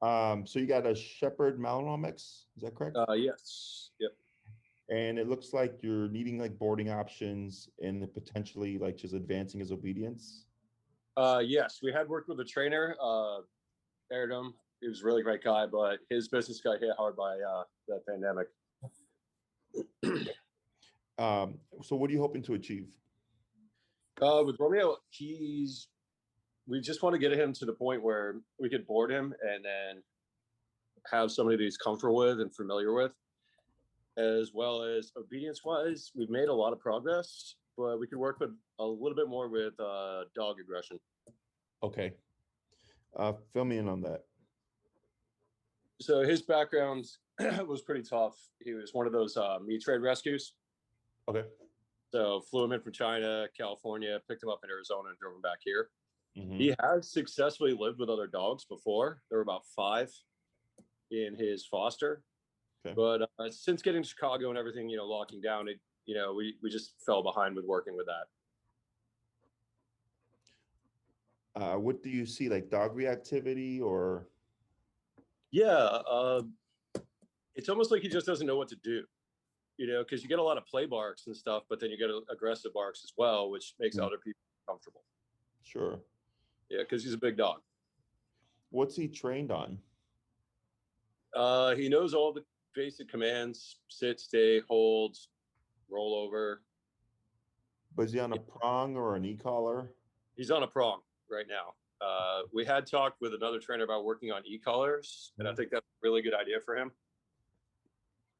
So you got a Shepherd Malinois mix, is that correct? Yes. Yep. And it looks like you're needing like boarding options and then potentially like just advancing his obedience. Yes, we had worked with a trainer, aired him. He was a really great guy, but his business got hit hard by the pandemic. So what are you hoping to achieve? With Romeo, we just want to get him to the point where we could board him and then have somebody that he's comfortable with and familiar with, as well as obedience wise. We've made a lot of progress, but we could work with a little bit more with dog aggression. Okay. Fill me in on that. So his background was pretty tough. He was one of those meat trade rescues. Okay. So flew him in from China, California, picked him up in Arizona, and drove him back here. Mm-hmm. He has successfully lived with other dogs before. There were about 5 in his foster. Okay. But since getting to Chicago and everything, locking down, we just fell behind with working with that. What do you see, like dog reactivity or? Yeah, it's almost like he just doesn't know what to do, because you get a lot of play barks and stuff, but then you get aggressive barks as well, which makes other people comfortable. Sure. Yeah, because he's a big dog. What's he trained on? He knows all the basic commands: sit, stay, hold, roll over. Was he on a prong or an e-collar? He's on a prong right now. We had talked with another trainer about working on e-collars, and I think that's a really good idea for him.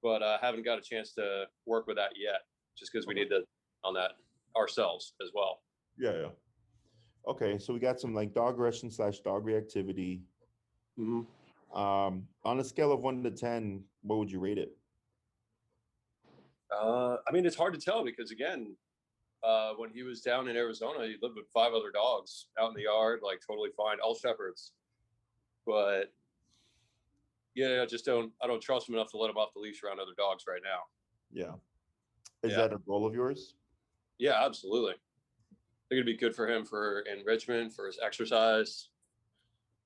But I haven't got a chance to work with that yet, just because we need to on that ourselves as well. Yeah. Okay, so we got some like dog aggression / dog reactivity. Mm-hmm. On a scale of 1 to 10, what would you rate it? I mean, it's hard to tell because, again, when he was down in Arizona, he lived with 5 other dogs out in the yard, like totally fine, all shepherds. But yeah, I don't trust him enough to let him off the leash around other dogs right now. Yeah. Is that a goal of yours? Yeah, absolutely. I think it'd be good for him for enrichment, for his exercise.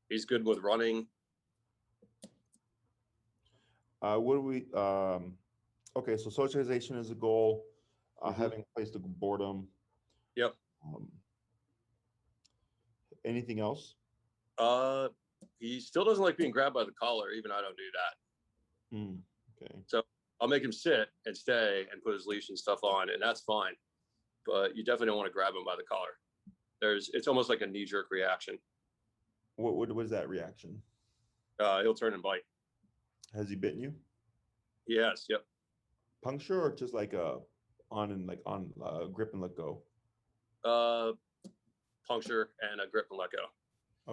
He's good with running. What do we okay, so socialization is a goal, having a place to boredom. Yep. Anything else? He still doesn't like being grabbed by the collar. Even I don't do that. Okay. So I'll make him sit and stay and put his leash and stuff on, and that's fine. But you definitely don't want to grab him by the collar. It's almost like a knee-jerk reaction. What was that reaction? He'll turn and bite. Has he bitten you? Yes. Yep. Puncture or just like on grip and let go? Puncture and a grip and let go.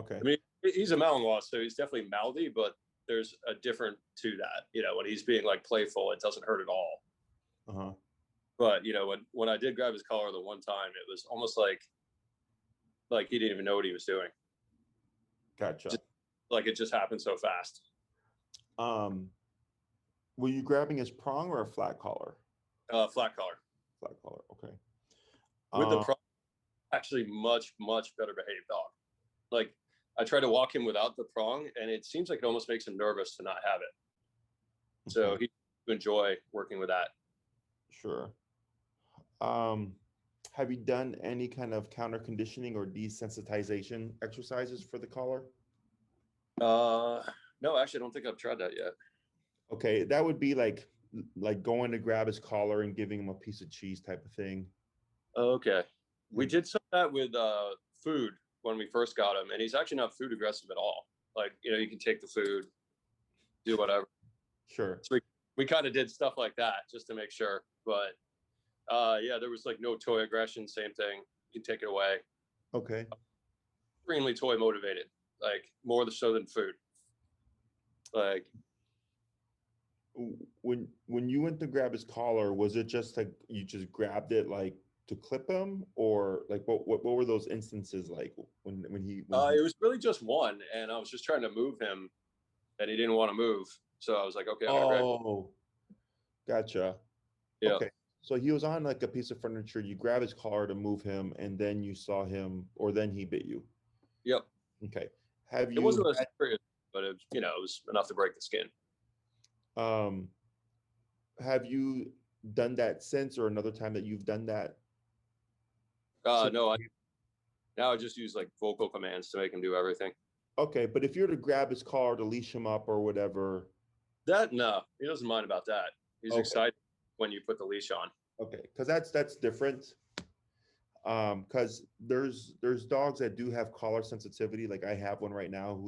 Okay. I mean, he's a Malinois, so he's definitely mouthy, but there's a different to that. When he's being like playful, it doesn't hurt at all. But when I did grab his collar the one time, it was almost like he didn't even know what he was doing. Gotcha. Like it just happened so fast. Were you grabbing his prong or a flat collar? Flat collar. Flat collar. Okay. With the prong, actually much, much better behaved dog. Like I try to walk him without the prong, and it seems like it almost makes him nervous to not have it. Okay. So he enjoy working with that. Sure. Have you done any kind of counter conditioning or desensitization exercises for the collar? No, actually, I don't think I've tried that yet. Okay, that would be like going to grab his collar and giving him a piece of cheese type of thing. Okay. We did some of that with food when we first got him, and he's actually not food aggressive at all. Like, you can take the food, do whatever. Sure. So we kind of did stuff like that just to make sure. But yeah, there was like no toy aggression, same thing. You can take it away. Okay. Extremely toy motivated, like more so than food. Like when you went to grab his collar, was it just like you just grabbed it like to clip him, or like what were those instances like when he it was really just one, and I was just trying to move him and he didn't want to move, so I was like, okay, I'm gonna grab him. Gotcha. Yeah. Okay, so he was on like a piece of furniture, you grab his collar to move him, and then you saw him, or then he bit you. Yep. Okay. Have you it wasn't as serious. but it, you know, it was enough to break the skin. Um, have you done that since, or another time that you've done that? No, now I just use like vocal commands to make him do everything. Okay, but if you're to grab his collar to leash him up or whatever. That no, he doesn't mind about that. He's Okay. excited when you put the leash on. Okay, because that's different. Because there's dogs that do have collar sensitivity. Like I have one right now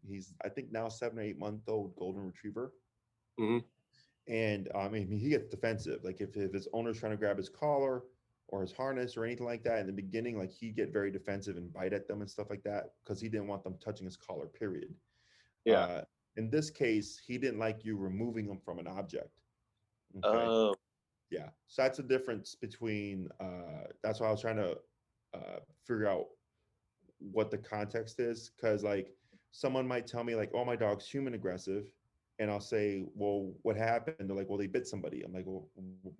he's I think now 7 or 8 month old golden retriever. Mm-hmm. And I mean he gets defensive. Like if his owner's trying to grab his collar or his harness or anything like that in the beginning, like he'd get very defensive and bite at them and stuff like that because he didn't want them touching his collar, period. Yeah. In this case, he didn't like you removing him from an object. Okay. Oh. Yeah. So that's the difference between that's why I was trying to figure out what the context is. Cause like someone might tell me like, oh, my dog's human aggressive. And I'll say, well, what happened? They're like, well, they bit somebody. I'm like, well,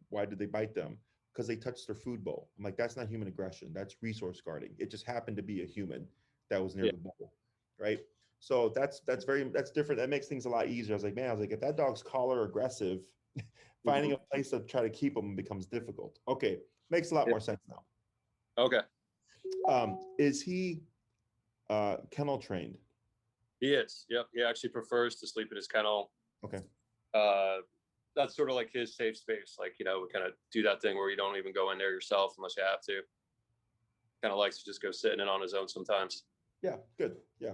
why did they bite them? Because they touched their food bowl. I'm like, that's not human aggression. That's resource guarding. It just happened to be a human that was near Yeah. the bowl. Right. So that's different. That makes things a lot easier. I was like, man, I was like, if that dog's collar aggressive, finding a place to try to keep them becomes difficult. Okay, makes a lot more sense now. Okay. Is he kennel trained? He is. Yep. He actually prefers to sleep in his kennel. Okay. That's sort of like his safe space. Like, you know, we kind of do that thing where you don't even go in there yourself unless you have to. Kind of likes to just go sitting in on his own sometimes. Yeah, good. Yeah.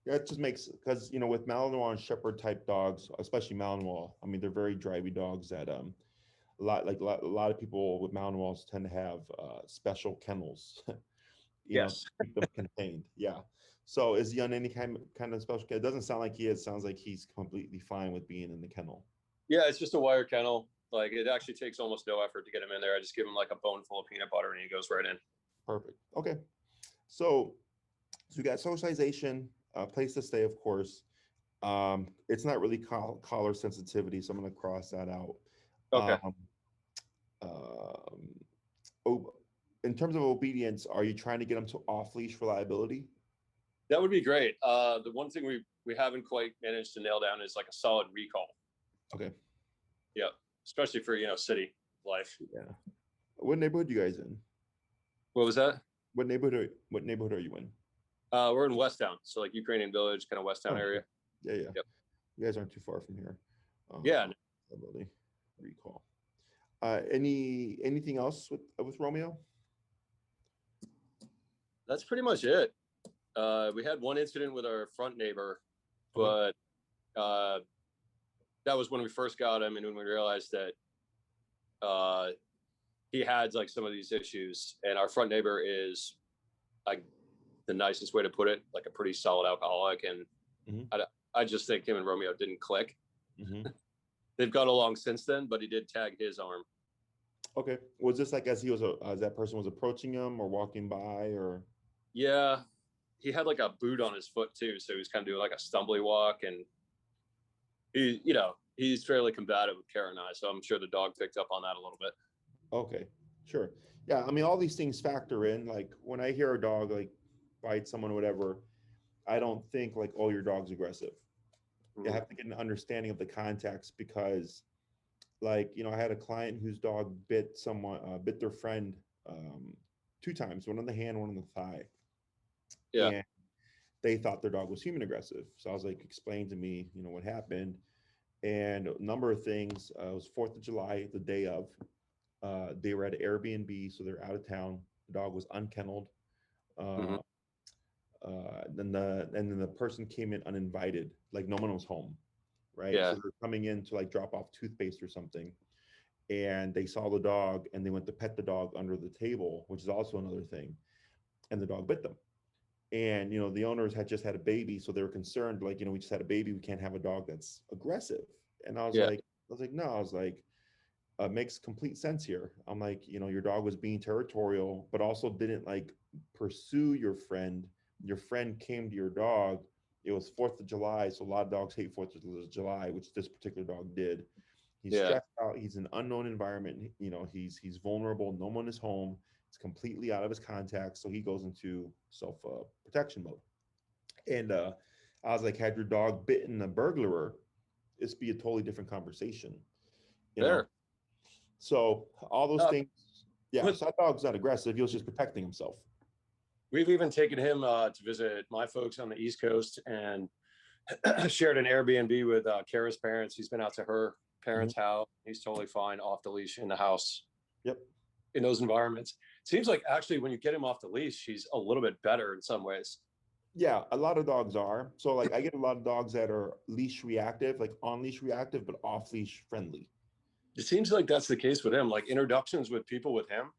Yeah, it just makes, because, you know, with Malinois and Shepherd type dogs, especially Malinois, I mean, they're very drivey dogs that a lot of people with Malinois tend to have special kennels, you know, to Yes. keep them contained. Yeah. So is he on any kind of special? It doesn't sound like he is. Sounds like he's completely fine with being in the kennel. Yeah, it's just a wire kennel. Like it actually takes almost no effort to get him in there. I just give him like a bone full of peanut butter and he goes right in. Perfect. Okay. So we got socialization, place to stay, of course. It's not really collar sensitivity, so I'm going to cross that out. Okay. In terms of obedience, are you trying to get them to off leash reliability? That would be great. The one thing we haven't quite managed to nail down is like a solid recall. Okay. Yeah, especially for, you know, city life. Yeah. What neighborhood are you guys in? What was that? What neighborhood are you in? We're in Westtown, so like Ukrainian Village, kind of Westtown area. Yeah, yeah. Yep. You guys aren't too far from here. Yeah. Reliability, recall. Anything else with Romeo? That's pretty much it. We had one incident with our front neighbor, but that was when we first got him and when we realized that he had like some of these issues, and our front neighbor is like the nicest way to put it, like a pretty solid alcoholic, and I just think him and Romeo didn't click. They've got along since then, but he did tag his arm. Okay. Was this like as that person was approaching him or walking by, or? Yeah, he had like a boot on his foot too, so he was kind of doing like a stumbly walk, and he's fairly combative with Kara and I, so I'm sure the dog picked up on that a little bit. Okay, sure. Yeah, I mean, all these things factor in. Like when I hear a dog like bite someone or whatever, I don't think like, oh, your dog's aggressive. You have to get an understanding of the context, because like, you know, I had a client whose dog bit their friend 2 times, one on the hand, one on the thigh. Yeah. And they thought their dog was human aggressive. So I was like, explain to me, you know, what happened. And a number of things. It was 4th of July, the day of. They were at Airbnb, so they're out of town. The dog was unkenneled. Then the person came in uninvited, like no one was home, right? Yeah. So they're coming in to like drop off toothpaste or something, and they saw the dog and they went to pet the dog under the table, which is also another thing, and the dog bit them. And you know, the owners had just had a baby, so they were concerned, like, you know, we just had a baby, we can't have a dog that's aggressive. And I was like, no, I was like, makes complete sense here. I'm like, you know, your dog was being territorial, but also didn't like pursue your friend. Your friend came to your dog. It was 4th of July, so a lot of dogs hate 4th of July, which this particular dog did. He's stressed out. He's in an unknown environment. You know, he's vulnerable. No one is home. It's completely out of his context, so he goes into self protection mode. And I was like, had your dog bitten a burglar, it's be a totally different conversation, you know? There. So all those things, yeah. But So that dog's not aggressive. He was just protecting himself. we've even taken him to visit my folks on the East Coast and shared an Airbnb with Kara's parents. He's been out to her Mhm. parents' house. He's totally fine off the leash in the house Yep. in those environments. Seems like actually when you get him off the leash, he's a little bit better in some ways. Yeah, a lot of dogs are. So like I get a lot of dogs that are leash reactive, like on leash reactive, but off leash friendly. It seems like that's the case with him. Like introductions with people with him,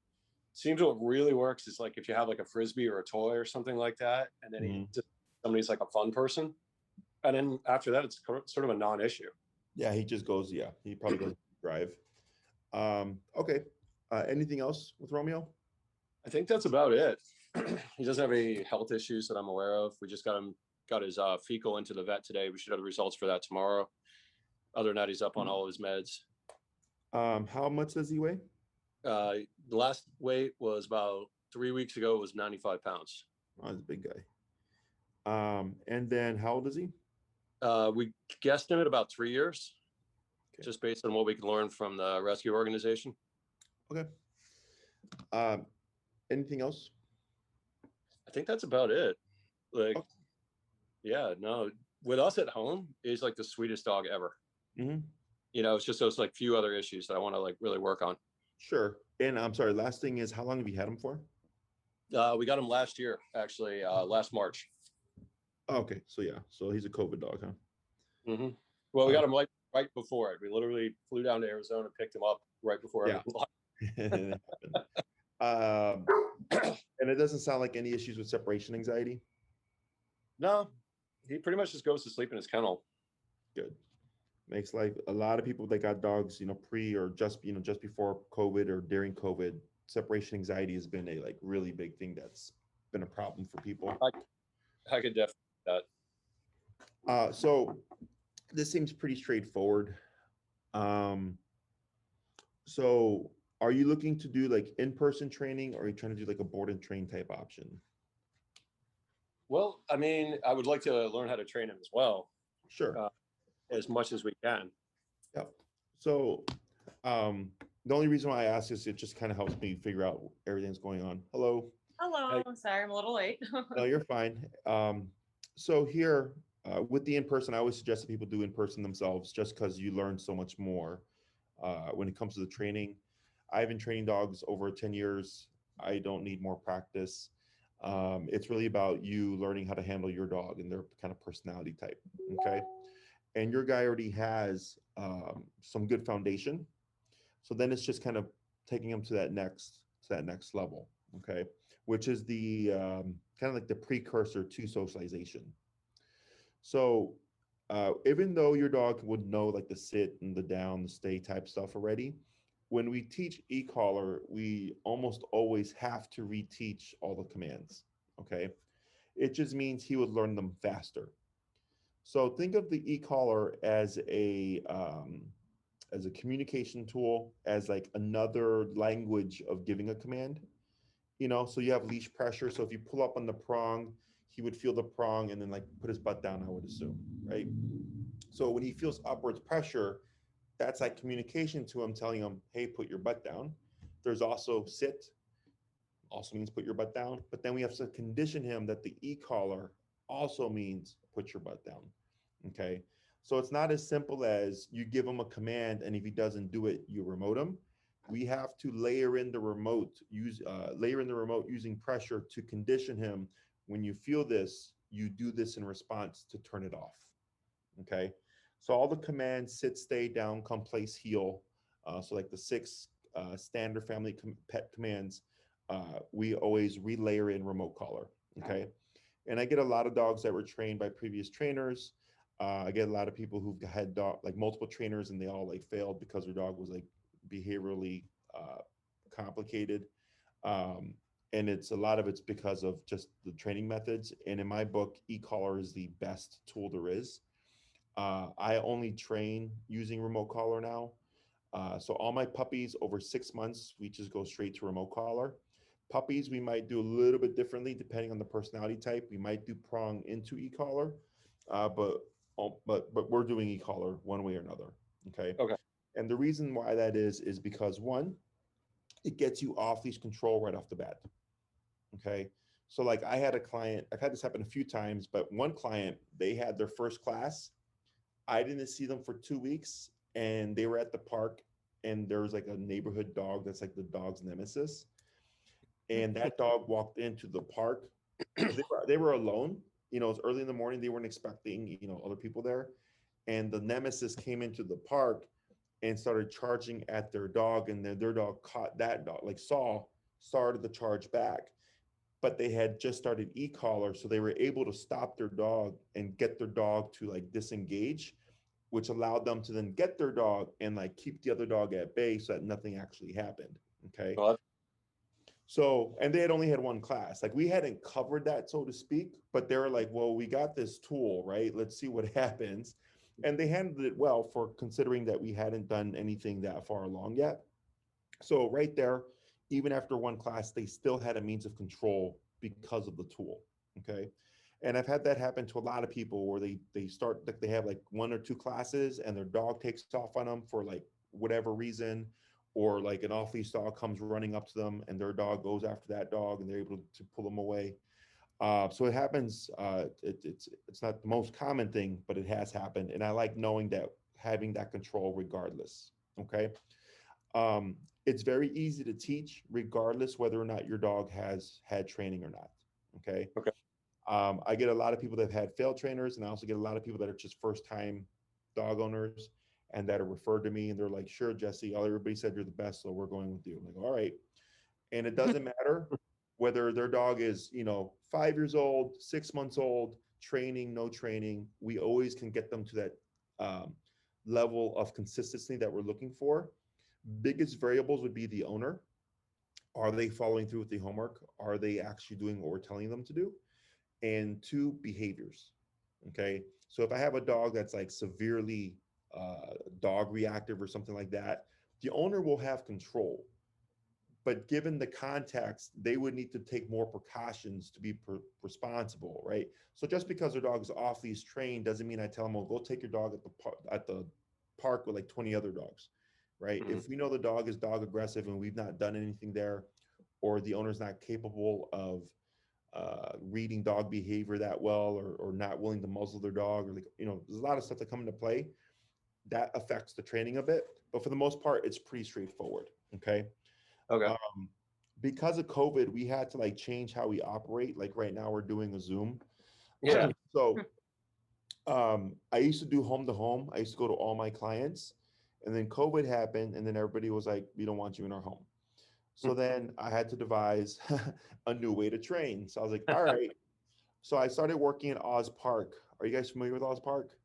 seems what really works is like if you have like a frisbee or a toy or something like that, and then Mhm. somebody's like a fun person, and then after that, it's sort of a non-issue. Yeah, he just goes, yeah, he probably goes drive. Okay. Anything else with Romeo? I think that's about it. He doesn't have any health issues that I'm aware of. We just got his fecal into the vet today. We should have the results for that tomorrow. Other than that, he's up on all his meds. How much does he weigh? Uh, the last weight was about 3 weeks ago. It was 95 pounds. Oh, he's a big guy. And then how old is he? We guessed him at about 3 years, Okay. just based on what we can learn from the rescue organization. Okay. Um, anything else? I think that's about it. Like, Oh, yeah, no, with us at home, he's like the sweetest dog ever. mhm. It's just those like few other issues that I want to like really work on. Sure. And I'm sorry, last thing is how long have you had him for? We got him last year, actually, last March. Oh, okay. So yeah. So he's a COVID dog, huh? Mm-hmm. Well, we Uh, got him right before it. We literally flew down to Arizona, picked him up right before yeah. everything. It happened. And it doesn't sound like any issues with separation anxiety. No, he pretty much just goes to sleep in his kennel. Good. Makes life a lot of people that got dogs, pre or just before COVID or during COVID, separation anxiety has been a like really big thing that's been a problem for people. I could definitely do that. So this seems pretty straightforward. Um, so are you looking to do like in-person training or are you trying to do like a board and train type option? Well, I mean, I would like to learn how to train him as well, Sure. uh, as much as we can. Yeah. So um, the only reason why I ask is it just kind of helps me figure out everything's going on. Hello. Hello, sorry, I'm a little late. No, you're fine. So here, with the in-person, I always suggest that people do in-person themselves just because you learn so much more when it comes to the training. I've been training dogs over 10 years. I don't need more practice. It's really about you learning how to handle your dog and their kind of personality type. Okay. And your guy already has some good foundation. So then it's just kind of taking them to that next level. Okay. Which is the kind of like the precursor to socialization. So even though your dog would know like the sit and the down, the stay type stuff already, when we teach e-collar, we almost always have to reteach all the commands. Okay. It just means he would learn them faster. So think of the e-collar as a communication tool, as like another language of giving a command. So you have leash pressure. So if you pull up on the prong, he would feel the prong and then like put his butt down, I would assume, right? So when he feels upwards pressure, that's like communication to him, telling him, hey, put your butt down. There's also sit, also means put your butt down. But then we have to condition him that the e-collar also means put your butt down. Okay. So it's not as simple as you give him a command and if he doesn't do it, you remote him. We have to layer in the remote using pressure to condition him. When you feel this, you do this in response to turn it off. Okay. So all the commands, sit, stay, down, come, place, heel. So like the six standard family pet commands, we always relayer in remote collar. Okay. And I get a lot of dogs that were trained by previous trainers. I get a lot of people who've had like multiple trainers and they all like failed because their dog was like behaviorally complicated. Um, and a lot of it's because of just the training methods. And in my book, e-collar is the best tool there is. I only train using remote collar now. So all my puppies over 6 months, we just go straight to remote collar. Puppies, we might do a little bit differently depending on the personality type. We might do prong into e-collar. But we're doing e-collar one way or another. Okay. Okay. And the reason why that is because one, it gets you off leash control right off the bat. Okay. So like I had a client, I've had this happen a few times, but one client, they had their first class. I didn't see them for 2 weeks and they were at the park and there was like a neighborhood dog that's like the dog's nemesis. And that dog walked into the park because they were alone. You know, it's early in the morning. They weren't expecting, other people there. And the nemesis came into the park and started charging at their dog. And their dog caught that dog, like started the charge back. But they had just started e-collar. So they were able to stop their dog and get their dog to like disengage, which allowed them to then get their dog and like keep the other dog at bay so that nothing actually happened. Okay. Well, So, and they had only had one class. Like we hadn't covered that, so to speak, but they were like, well, we got this tool, right? Let's see what happens. And they handled it well for considering that we hadn't done anything that far along yet. So, right there, even after one class, they still had a means of control because of the tool. Okay. And I've had that happen to a lot of people where they start like they have like one or two classes and their dog takes off on them for like whatever reason, or like an off-leash dog comes running up to them and their dog goes after that dog and they're able to pull them away. So it happens. It's not the most common thing, but it has happened, and I like knowing that having that control regardless. Okay, it's very easy to teach regardless whether or not your dog has had training or not. Okay. okay. I get a lot of people that have had failed trainers, and I also get a lot of people that are just first time dog owners and that are referred to me, and they're like, "Sure, Jesse, everybody said you're the best, so we're going with you." I'm like, "All right," and it doesn't matter whether their dog is 5 years old, 6 months old, training, no training. We always can get them to that level of consistency that we're looking for. Biggest variables would be the owner. Are they following through with the homework? Are they actually doing what we're telling them to do? And two, behaviors. Okay. So if I have a dog that's like severely dog reactive or something like that, the owner will have control. But given the context, they would need to take more precautions to be responsible, right? So just because their dog is off leash trained doesn't mean I tell them, well, go take your dog at the park with like 20 other dogs, right? Mhm. If we know the dog is dog aggressive and we've not done anything there, or the owner's not capable of reading dog behavior that well, or not willing to muzzle their dog, or like, there's a lot of stuff that come into play that affects the training of it. But for the most part, it's pretty straightforward. Okay. Okay. Um, because of COVID, we had to like change how we operate. Like right now, we're doing a Zoom. Yeah. So I used to do home to home. I used to go to all my clients, and then COVID happened, and then everybody was like, "We don't want you in our home." So then I had to devise a new way to train. So I was like, "All right." So I started working at Oz Park. Are you guys familiar with Oz Park?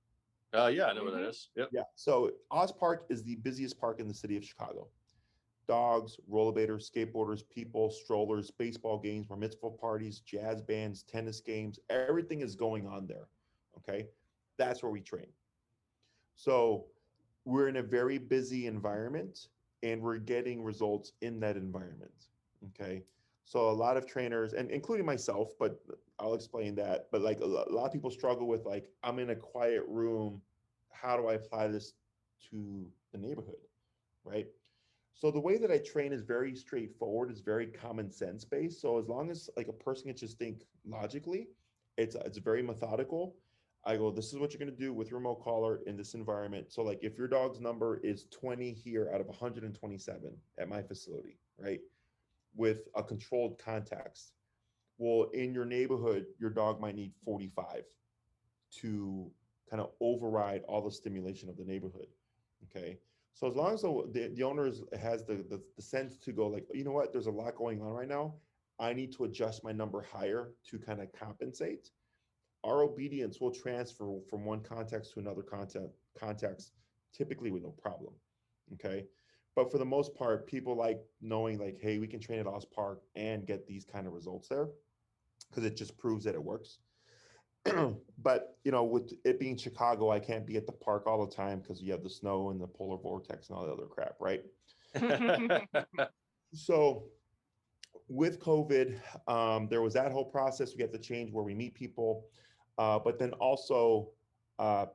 Yeah, I know what that is. Yep. Yeah. So Oz Park is the busiest park in the city of Chicago. Dogs, rollerbladers, skateboarders, people, strollers, baseball games, bar mitzvah parties, jazz bands, tennis games, everything is going on there. Okay. That's where we train. So we're in a very busy environment and we're getting results in that environment. Okay. So a lot of trainers, and including myself, but I'll explain that. But like a lot of people struggle with like, I'm in a quiet room. How do I apply this to the neighborhood? Right. So the way that I train is very straightforward. It's very common sense based. So as long as like a person can just think logically, it's very methodical. I go, this is what you're going to do with remote collar in this environment. So like if your dog's number is 20 here out of 127 at my facility, right? With a controlled context. Well, in your neighborhood, your dog might need 45 to kind of override all the stimulation of the neighborhood. Okay. So as long as the owner has the sense to go like, you know what, there's a lot going on right now. I need to adjust my number higher to kind of compensate. Our obedience will transfer from one context to another context, typically with no problem. Okay. But for the most part, people like knowing like, hey, we can train at Oz Park and get these kind of results there because it just proves that it works. But with it being Chicago, I can't be at the park all the time because you have the snow and the polar vortex and all the other crap, right? So with COVID, there was that whole process. We have to change where we meet people. But then also,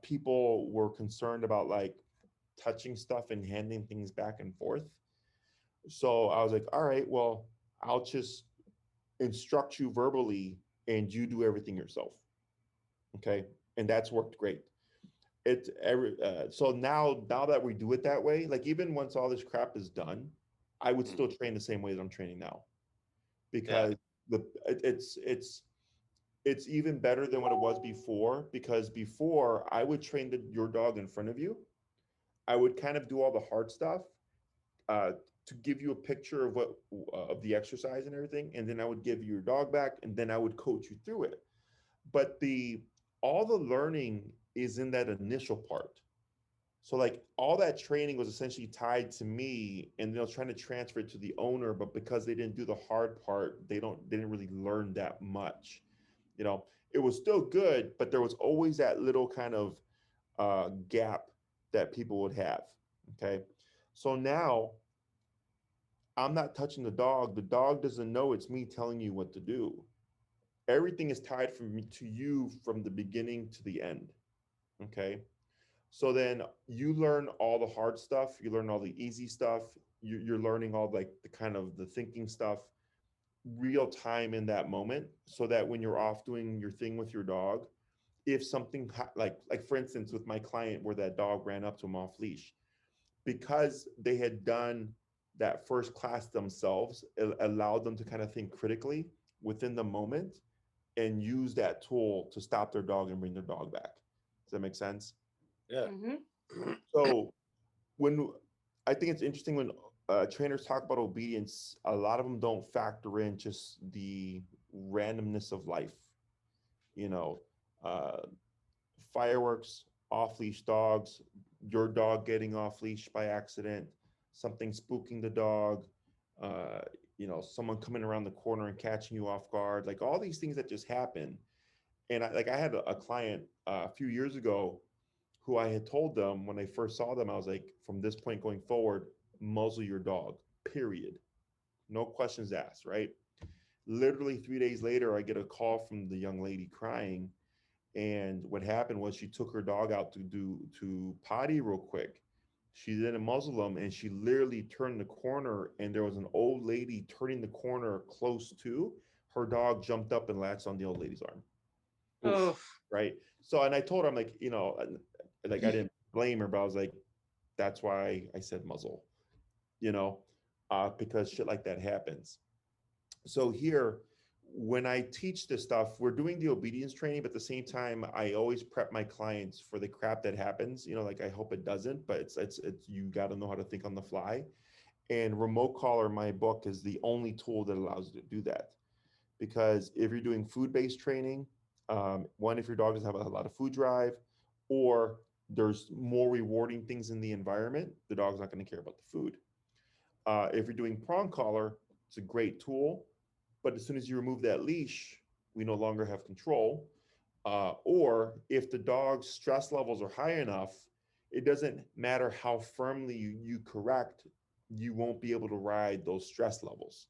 people were concerned about like touching stuff and handing things back and forth. So I was like, all right, well, I'll just instruct you verbally and you do everything yourself. Okay. And that's worked great. So now that we do it that way, like even once all this crap is done, I would still train the same way that I'm training now, because it's even better than what it was before, because before I would train your dog in front of you. I would kind of do all the hard stuff, uh, to give you a picture of what of the exercise and everything, and then I would give you your dog back, and then I would coach you through it. But the all the learning is in that initial part. So like all that training was essentially tied to me, and I was trying to transfer it to the owner, but because they didn't do the hard part, they didn't really learn that much. You know, it was still good, but there was always that little kind of gap that people would have. Okay, so now I'm not touching the dog. The dog doesn't know it's me telling you what to do. Everything is tied from me to you from the beginning to the end. Okay. So then you learn all the hard stuff. You learn all the easy stuff. You're learning all like the kind of the thinking stuff real time in that moment, so that when you're off doing your thing with your dog, if something like for instance with my client where that dog ran up to him off leash, because they had done that first class themselves, it allowed them to kind of think critically within the moment and use that tool to stop their dog and bring their dog back. Does that make sense? Yeah. So when I think it's interesting when trainers talk about obedience, a lot of them don't factor in just the randomness of life. You know, uh, fireworks, off leash dogs, your dog getting off leash by accident, something spooking the dog, uh, someone coming around the corner and catching you off guard, like all these things that just happen. And I had a client a few years ago who I had told them when I first saw them, I was like, from this point going forward, muzzle your dog, period. No questions asked, right? Literally 3 days later, I get a call from the young lady crying. And what happened was she took her dog out to potty real quick. She didn't muzzle him, and she literally turned the corner, and there was an old lady turning the corner close to her dog, jumped up and latched on the old lady's arm. Oh, Right. So, and I told her, I'm like, like I didn't blame her, but I was like, that's why I said muzzle, you know, because shit like that happens. So here, when I teach this stuff, we're doing the obedience training, but at the same time, I always prep my clients for the crap that happens. Like I hope it doesn't, but it's you got to know how to think on the fly. And remote collar, my book, is the only tool that allows you to do that. Because if you're doing food-based training, one, if your dog doesn't have a lot of food drive, or there's more rewarding things in the environment, the dog's not going to care about the food. If you're doing prong collar, it's a great tool, but as soon as you remove that leash, we no longer have control. Or if the dog's stress levels are high enough, it doesn't matter how firmly you correct, you won't be able to ride those stress levels,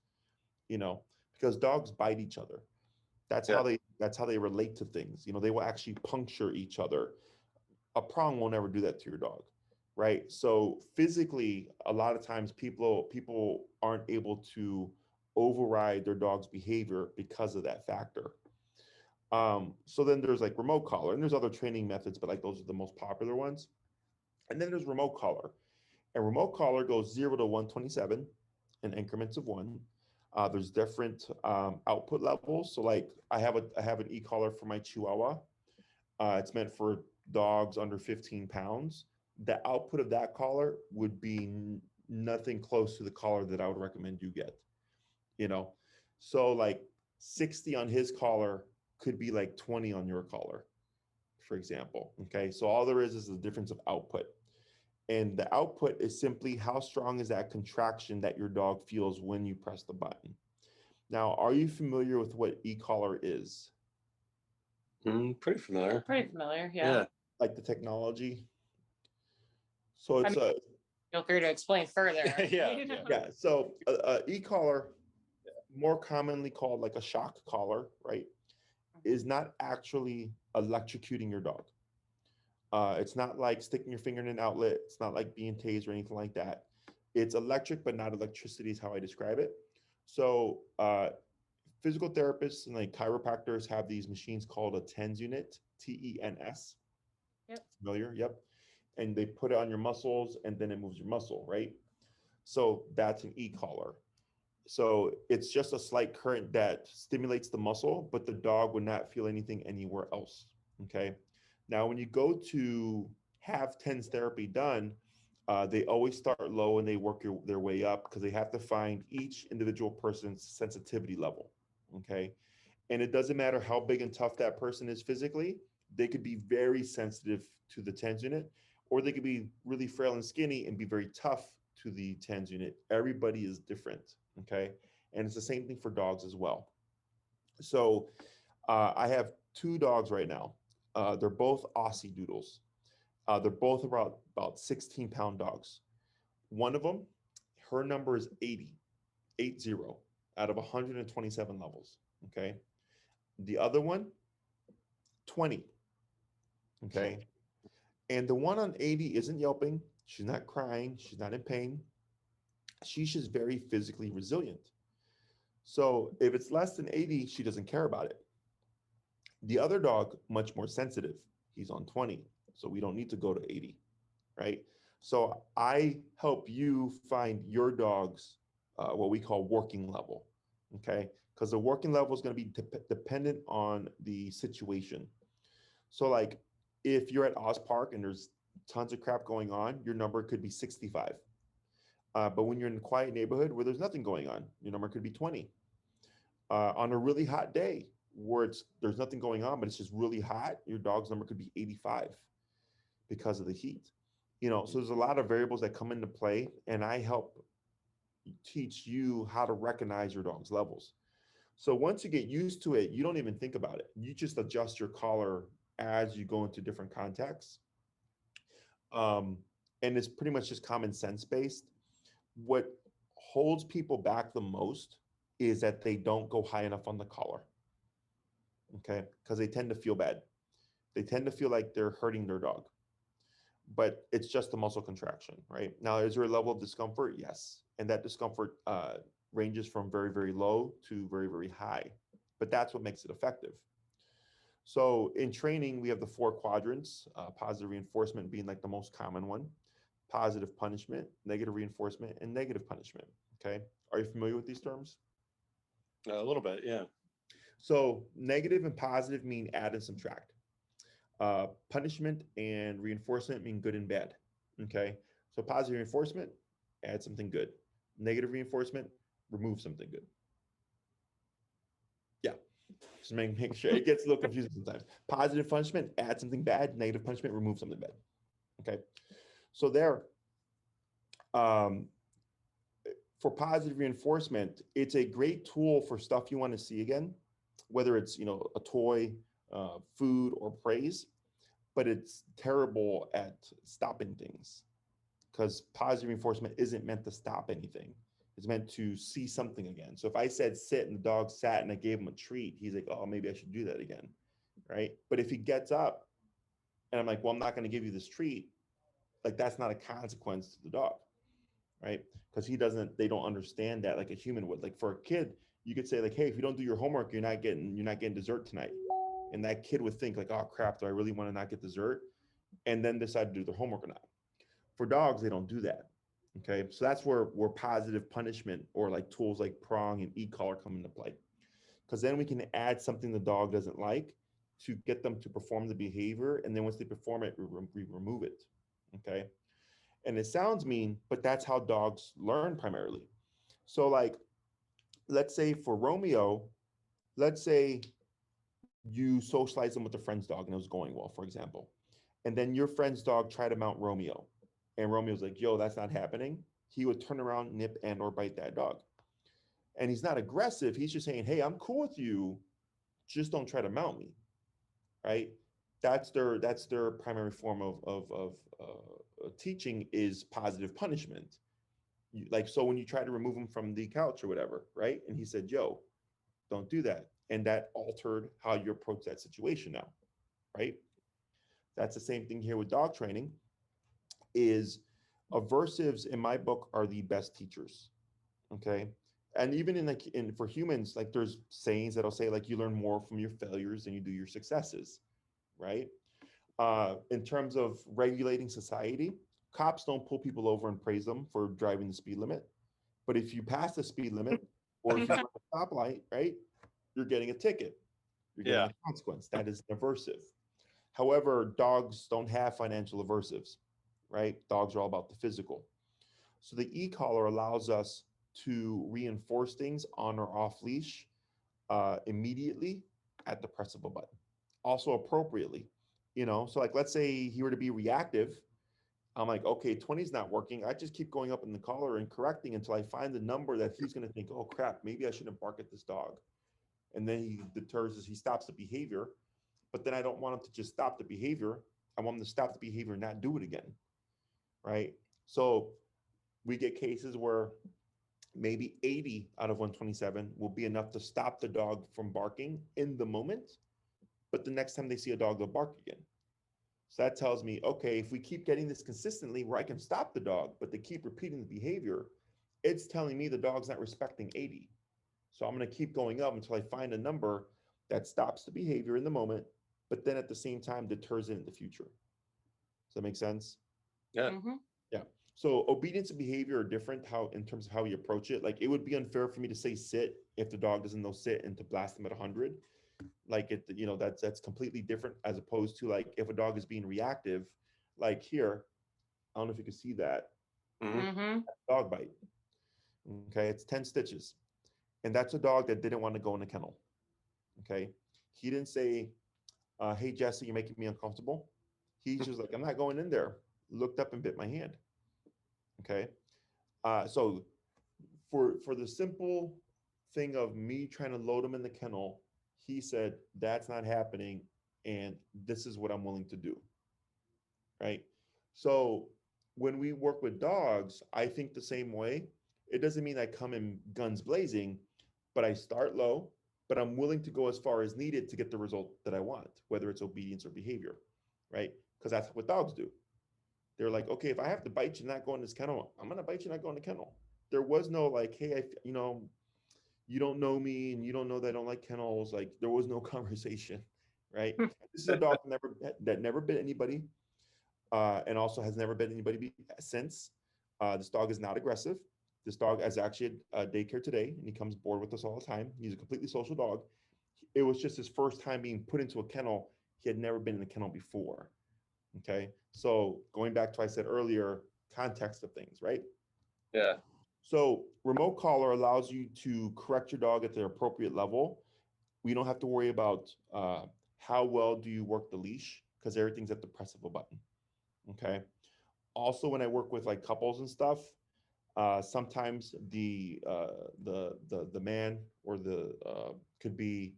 because dogs bite each other. That's how they relate to things. They will actually puncture each other. A prong will never do that to your dog, right? So physically, a lot of times people aren't able to override their dog's behavior because of that factor. So then there's like remote collar, and there's other training methods, but like those are the most popular ones. And then there's remote collar, and remote collar goes 0 to 127 in increments of 1. There's different output levels. So like I have an e-collar for my Chihuahua. It's meant for dogs under 15 pounds. The output of that collar would be nothing close to the collar that I would recommend you get. So like 60 on his collar could be like 20 on your collar, for example. Okay, so all there is the difference of output. And the output is simply how strong is that contraction that your dog feels when you press the button. Now, are you familiar with what e-collar is? Pretty familiar. Pretty familiar, yeah. Like the technology. So it's feel free to explain further. Yeah. So e-collar, more commonly called like a shock collar, right, is not actually electrocuting your dog. It's not like sticking your finger in an outlet. It's not like being tased or anything like that. It's electric, but not electricity is how I describe it. So physical therapists and like chiropractors have these machines called a TENS unit, TENS. Yep. Familiar? Yep. And they put it on your muscles and then it moves your muscle, right? So that's an e-collar. So it's just a slight current that stimulates the muscle, but the dog would not feel anything anywhere else. Okay. Now, when you go to have TENS therapy done, they always start low and they work their way up because they have to find each individual person's sensitivity level. Okay. And it doesn't matter how big and tough that person is physically, they could be very sensitive to the TENS unit, or they could be really frail and skinny and be very tough to the TENS unit. Everybody is different. Okay. And it's the same thing for dogs as well. So I have two dogs right now. They're both Aussie Doodles. They're both about 16-pound dogs. One of them, her number is 80 out of 127 levels. Okay. The other one, 20. Okay. And the one on 80 isn't yelping. She's not crying. She's not in pain. She's just very physically resilient. So if it's less than 80, she doesn't care about it. The other dog, much more sensitive. He's on 20. So we don't need to go to 80, right? So I help you find your dog's what we call working level, okay? Because the working level is going to be dependent on the situation. So like if you're at Oz Park and there's tons of crap going on, your number could be 65. But when you're in a quiet neighborhood where there's nothing going on, your number could be 20. On a really hot day where there's nothing going on, but it's just really hot, your dog's number could be 85 because of the heat. So there's a lot of variables that come into play, and I help teach you how to recognize your dog's levels. So once you get used to it, you don't even think about it. You just adjust your collar as you go into different contexts. And it's pretty much just common sense based. What holds people back the most is that they don't go high enough on the collar. Okay. Because they tend to feel bad. They tend to feel like they're hurting their dog. But it's just a muscle contraction, right? Now, is there a level of discomfort? Yes. And that discomfort ranges from very, very low to very, very high. But that's what makes it effective. So in training, we have the 4 quadrants, positive reinforcement being like the most common one, positive punishment, negative reinforcement, and negative punishment. Okay. Are you familiar with these terms? A little bit, yeah. So negative and positive mean add and subtract. Punishment and reinforcement mean good and bad. Okay. So positive reinforcement, add something good. Negative reinforcement, remove something good. Yeah. Just make sure it gets a little confusing sometimes. Positive punishment, add something bad. Negative punishment, remove something bad. Okay. So for positive reinforcement, it's a great tool for stuff you want to see again, whether it's, a toy, food, or praise, but it's terrible at stopping things because positive reinforcement isn't meant to stop anything. It's meant to see something again. So if I said sit and the dog sat and I gave him a treat, he's like, oh, maybe I should do that again, right? But if he gets up and I'm like, well, I'm not going to give you this treat, like that's not a consequence to the dog, right? Because they don't understand that like a human would. Like for a kid, you could say like, hey, if you don't do your homework, you're not getting dessert tonight. And that kid would think like, oh crap, do I really want to not get dessert? And then decide to do their homework or not. For dogs, they don't do that. Okay. So that's where positive punishment or like tools like prong and e-collar come into play. Because then we can add something the dog doesn't like to get them to perform the behavior. And then once they perform it, we remove it. Okay. And it sounds mean, but that's how dogs learn primarily. So like, let's say for Romeo, let's say you socialize him with a friend's dog and it was going well, for example. And then your friend's dog tried to mount Romeo. And Romeo's like, yo, that's not happening. He would turn around, nip, and or bite that dog. And he's not aggressive. He's just saying, hey, I'm cool with you. Just don't try to mount me, right? That's their primary form of teaching is positive punishment. So when you try to remove him from the couch or whatever, right? And he said, yo, don't do that. and that altered how you approach that situation now, right? That's the same thing here with dog training. Is aversives in my book are the best teachers. Okay. And even in like in for humans, like there's sayings that'll say like you learn more from your failures than you do your successes, right? In terms of regulating society, cops don't pull people over and praise them for driving the speed limit. But if you pass the speed limit or if you run a stoplight, right, you're getting a ticket. You're getting Yeah. a consequence. That is an aversive. However, dogs don't have financial aversives, right? Dogs are all about the physical. So the e-collar allows us to reinforce things on or off leash immediately at the press of a button. Also appropriately, So like, let's say he were to be reactive. I'm like, okay, 20 is not working. I just keep going up in the collar and correcting until I find the number that he's going to think, oh crap, maybe I shouldn't bark at this dog. And then he deters as he stops the behavior. But then I don't want him to just stop the behavior. I want him to stop the behavior and not do it again. Right. So we get cases where maybe 80 out of 127 will be enough to stop the dog from barking in the moment. But the next time they see a dog, they'll bark again. So that tells me, okay, if we keep getting this consistently where I can stop the dog, but they keep repeating the behavior, it's telling me the dog's not respecting 80. So I'm going to keep going up until I find a number that stops the behavior in the moment, but then at the same time deters it in the future. Does that make sense? Yeah. Mhm. Yeah. So obedience and behavior are different how in terms of how you approach it. Like it would be unfair for me to say sit if the dog doesn't know sit and to blast them at 100. Like that's completely different as opposed to like if a dog is being reactive, like here, I don't know if you can see that Hmm. Mhm. dog bite. Okay, it's 10 stitches. And that's a dog that didn't want to go in the kennel. Okay. He didn't say, hey Jesse, you're making me uncomfortable. He's just like, I'm not going in there. Looked up and bit my hand. Okay. So for the simple thing of me trying to load him in the kennel, he said that's not happening, and this is what I'm willing to do. Right. So when we work with dogs, I think the same way. It doesn't mean I come in guns blazing, but I start low, but I'm willing to go as far as needed to get the result that I want, whether it's obedience or behavior, right? Because that's what dogs do. They're like, okay, if I have to bite you, not go in this kennel, I'm gonna bite you, not go in the kennel. There was no like, hey, you don't know me and you don't know that I don't like kennels. Like there was no conversation, right? This is a dog that never bit anybody, and also has never bit anybody since. This dog is not aggressive. This dog is actually at daycare today, and he comes board with us all the time. He's a completely social dog. It was just his first time being put into a kennel. He had never been in a kennel before. Okay, so going back to what I said earlier, context of things, right? Yeah. So remote collar allows you to correct your dog at the appropriate level. We don't have to worry about how well do you work the leash because everything's at the press of a button. Okay. Also, when I work with like couples and stuff, sometimes the man or the could be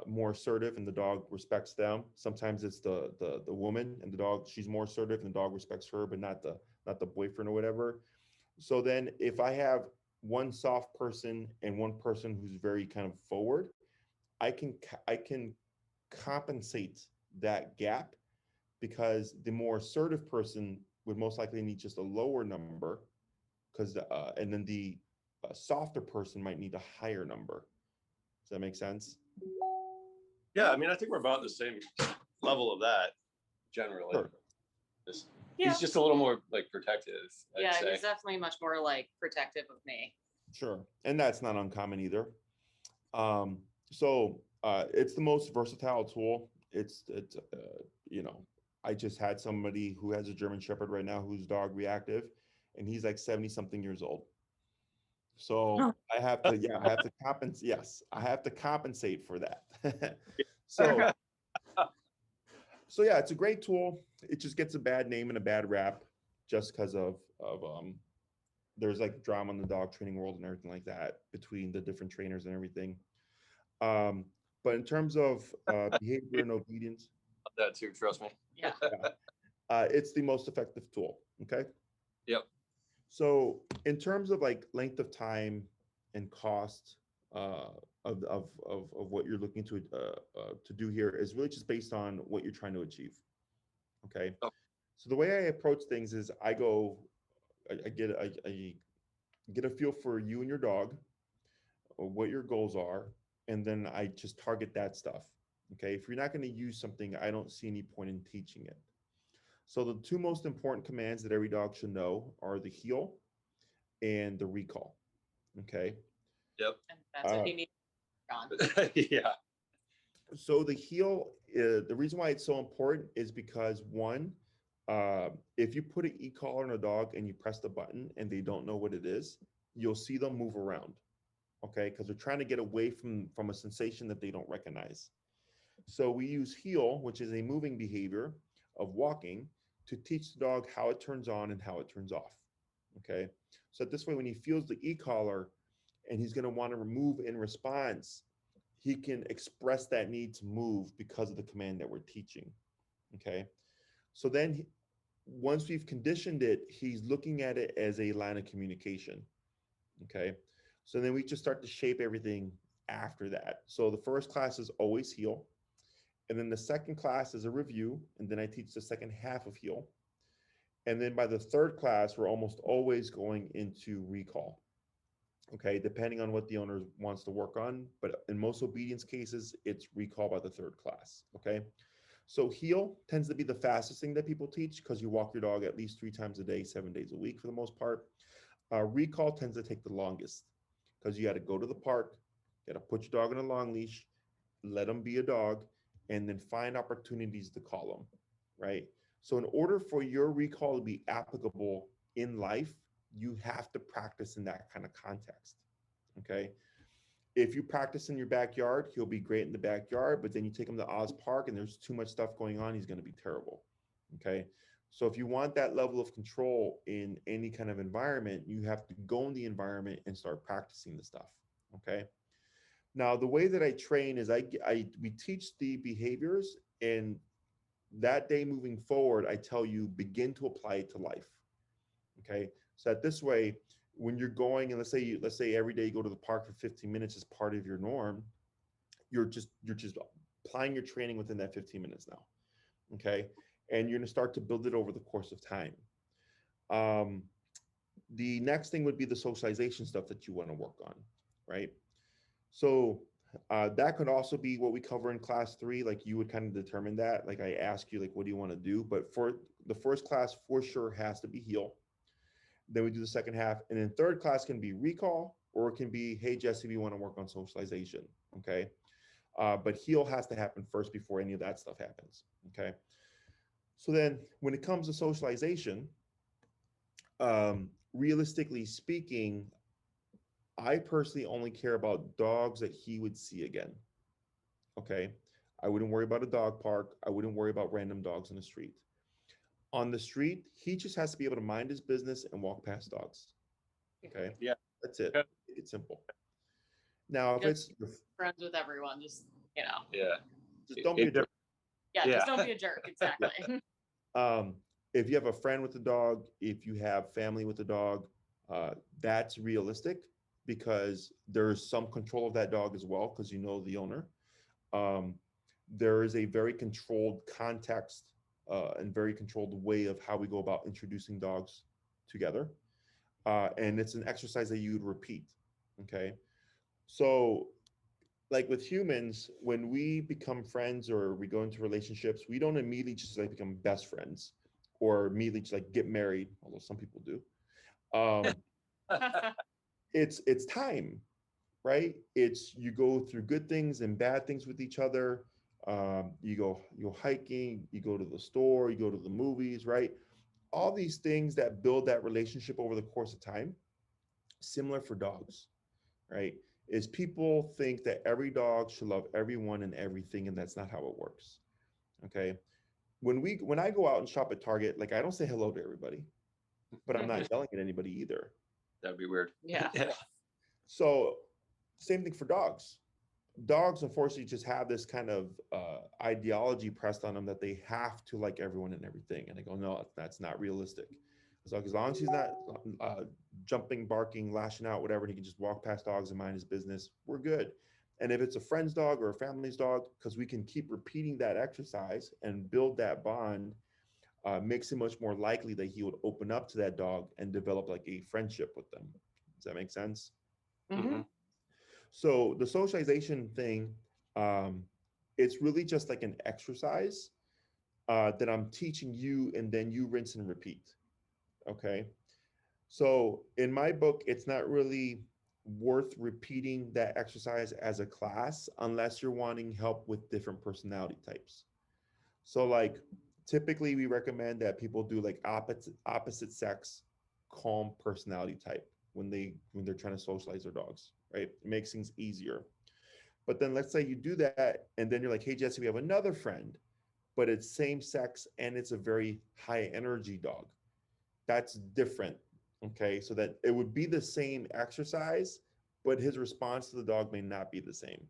more assertive and the dog respects them. Sometimes it's the woman and the dog, she's more assertive and the dog respects her, but not the boyfriend or whatever. So then if I have one soft person and one person who's very kind of forward, I can compensate that gap because the more assertive person would most likely need just a lower number because and then the softer person might need a higher number. Does that make sense? Yeah. I mean, I think we're about the same level of that generally. Sure. Yeah. He's just a little more like protective. I'd Yeah, say. he's definitely much more like protective of me. Sure. And that's not uncommon either. Um, it's the most versatile tool. It's I just had somebody who has a German Shepherd right now who's dog reactive, and he's like 70 something years old. So I have to compensate. Yes, I have to compensate for that. so so yeah, it's a great tool. It just gets a bad name and a bad rap just because of there's like drama in the dog training world and everything like that between the different trainers and everything. Um, but in terms of behavior and obedience, That too. Trust me. Yeah. it's the most effective tool. Okay. Yep. So in terms of like length of time and cost, of what you're looking to do here is really just based on what you're trying to achieve. Okay. Oh. So the way I approach things is I go, I get a feel for you and your dog, or what your goals are, and then I just target that stuff. Okay. If you're not going to use something, I don't see any point in teaching it. So the two most important commands that every dog should know are the heel and the recall. Okay. Yep. And that's what he needs on. Yeah. So the heel, the reason why it's so important is because one, if you put an e-collar on a dog and you press the button and they don't know what it is, you'll see them move around. Okay, because they're trying to get away from a sensation that they don't recognize. So we use heel, which is a moving behavior of walking, to teach the dog how it turns on and how it turns off. Okay, so this way, when he feels the e-collar and he's going to want to move in response, he can express that need to move because of the command that we're teaching. Okay, so then once we've conditioned it, he's looking at it as a line of communication. Okay, so then we just start to shape everything after that. So the first class is always heel, and then the second class is a review, and then I teach the second half of heel. And then by the third class, we're almost always going into recall. Okay, depending on what the owner wants to work on, but in most obedience cases, it's recall by the third class. Okay, so heel tends to be the fastest thing that people teach because you walk your dog at least 3 times a day, 7 days a week for the most part. Recall tends to take the longest because you got to go to the park, you got to put your dog on a long leash, let them be a dog, and then find opportunities to call them, right? So in order for your recall to be applicable in life, you have to practice in that kind of context, okay? If you practice in your backyard, he'll be great in the backyard, but then you take him to Oz Park and there's too much stuff going on, he's going to be terrible, okay? So if you want that level of control in any kind of environment, you have to go in the environment and start practicing the stuff, okay? Now, the way that I train is we teach the behaviors, and that day moving forward, I tell you, begin to apply it to life, okay? So that this way, when you're going, and let's say every day you go to the park for 15 minutes as part of your norm, you're just applying your training within that 15 minutes now, okay? And you're going to start to build it over the course of time. The next thing would be the socialization stuff that you want to work on, right? So that could also be what we cover in class 3. Like you would kind of determine that. Like I ask you, like, what do you want to do? But for the first class, for sure, has to be heel. Then we do the second half. And then third class can be recall, or it can be, hey, Jesse, we want to work on socialization. Okay. But heel has to happen first before any of that stuff happens. Okay. So then when it comes to socialization, realistically speaking, I personally only care about dogs that he would see again. Okay. I wouldn't worry about a dog park. I wouldn't worry about random dogs on the street. On the street, he just has to be able to mind his business and walk past dogs. Okay. Yeah. That's it. Okay. It's simple. Now, if Just it's friends with everyone, just Yeah. just don't be a jerk. yeah, Yeah. just don't be a jerk. Exactly. If you have a friend with a dog, if you have family with a dog, that's realistic because there's some control of that dog as well because you know the owner. There is a very controlled context and very controlled way of how we go about introducing dogs together. And it's an exercise that you would repeat. Okay. So, like with humans, when we become friends or we go into relationships, we don't immediately just like become best friends or immediately just like get married, although some people do. It's time, right? It's you go through good things and bad things with each other. You go hiking, you go to the store, you go to the movies, right? All these things that build that relationship over the course of time. Similar for dogs, right? Is people think that every dog should love everyone and everything, and that's not how it works. Okay. When I go out and shop at Target, like I don't say hello to everybody, but I'm not yelling at anybody either. That'd be weird. Yeah. So same thing for dogs. Dogs unfortunately just have this kind of ideology pressed on them that they have to like everyone and everything. And I go, no, that's not realistic. So as long as he's not jumping, barking, lashing out, whatever, and he can just walk past dogs and mind his business, we're good. And if it's a friend's dog or a family's dog, because we can keep repeating that exercise and build that bond, makes it much more likely that he would open up to that dog and develop like a friendship with them. Does that make sense? Mm-hmm. So the socialization thing, um, it's really just like an exercise that I'm teaching you, and then you rinse and repeat. Okay. So in my book, it's not really worth repeating that exercise as a class unless you're wanting help with different personality types. So like typically we recommend that people do like opposite sex calm personality type when they're trying to socialize their dogs, right? It makes things easier. But then let's say you do that and then you're like, hey Jesse, we have another friend, but it's same sex and it's a very high energy dog. That's different. Okay. So that it would be the same exercise, but his response to the dog may not be the same.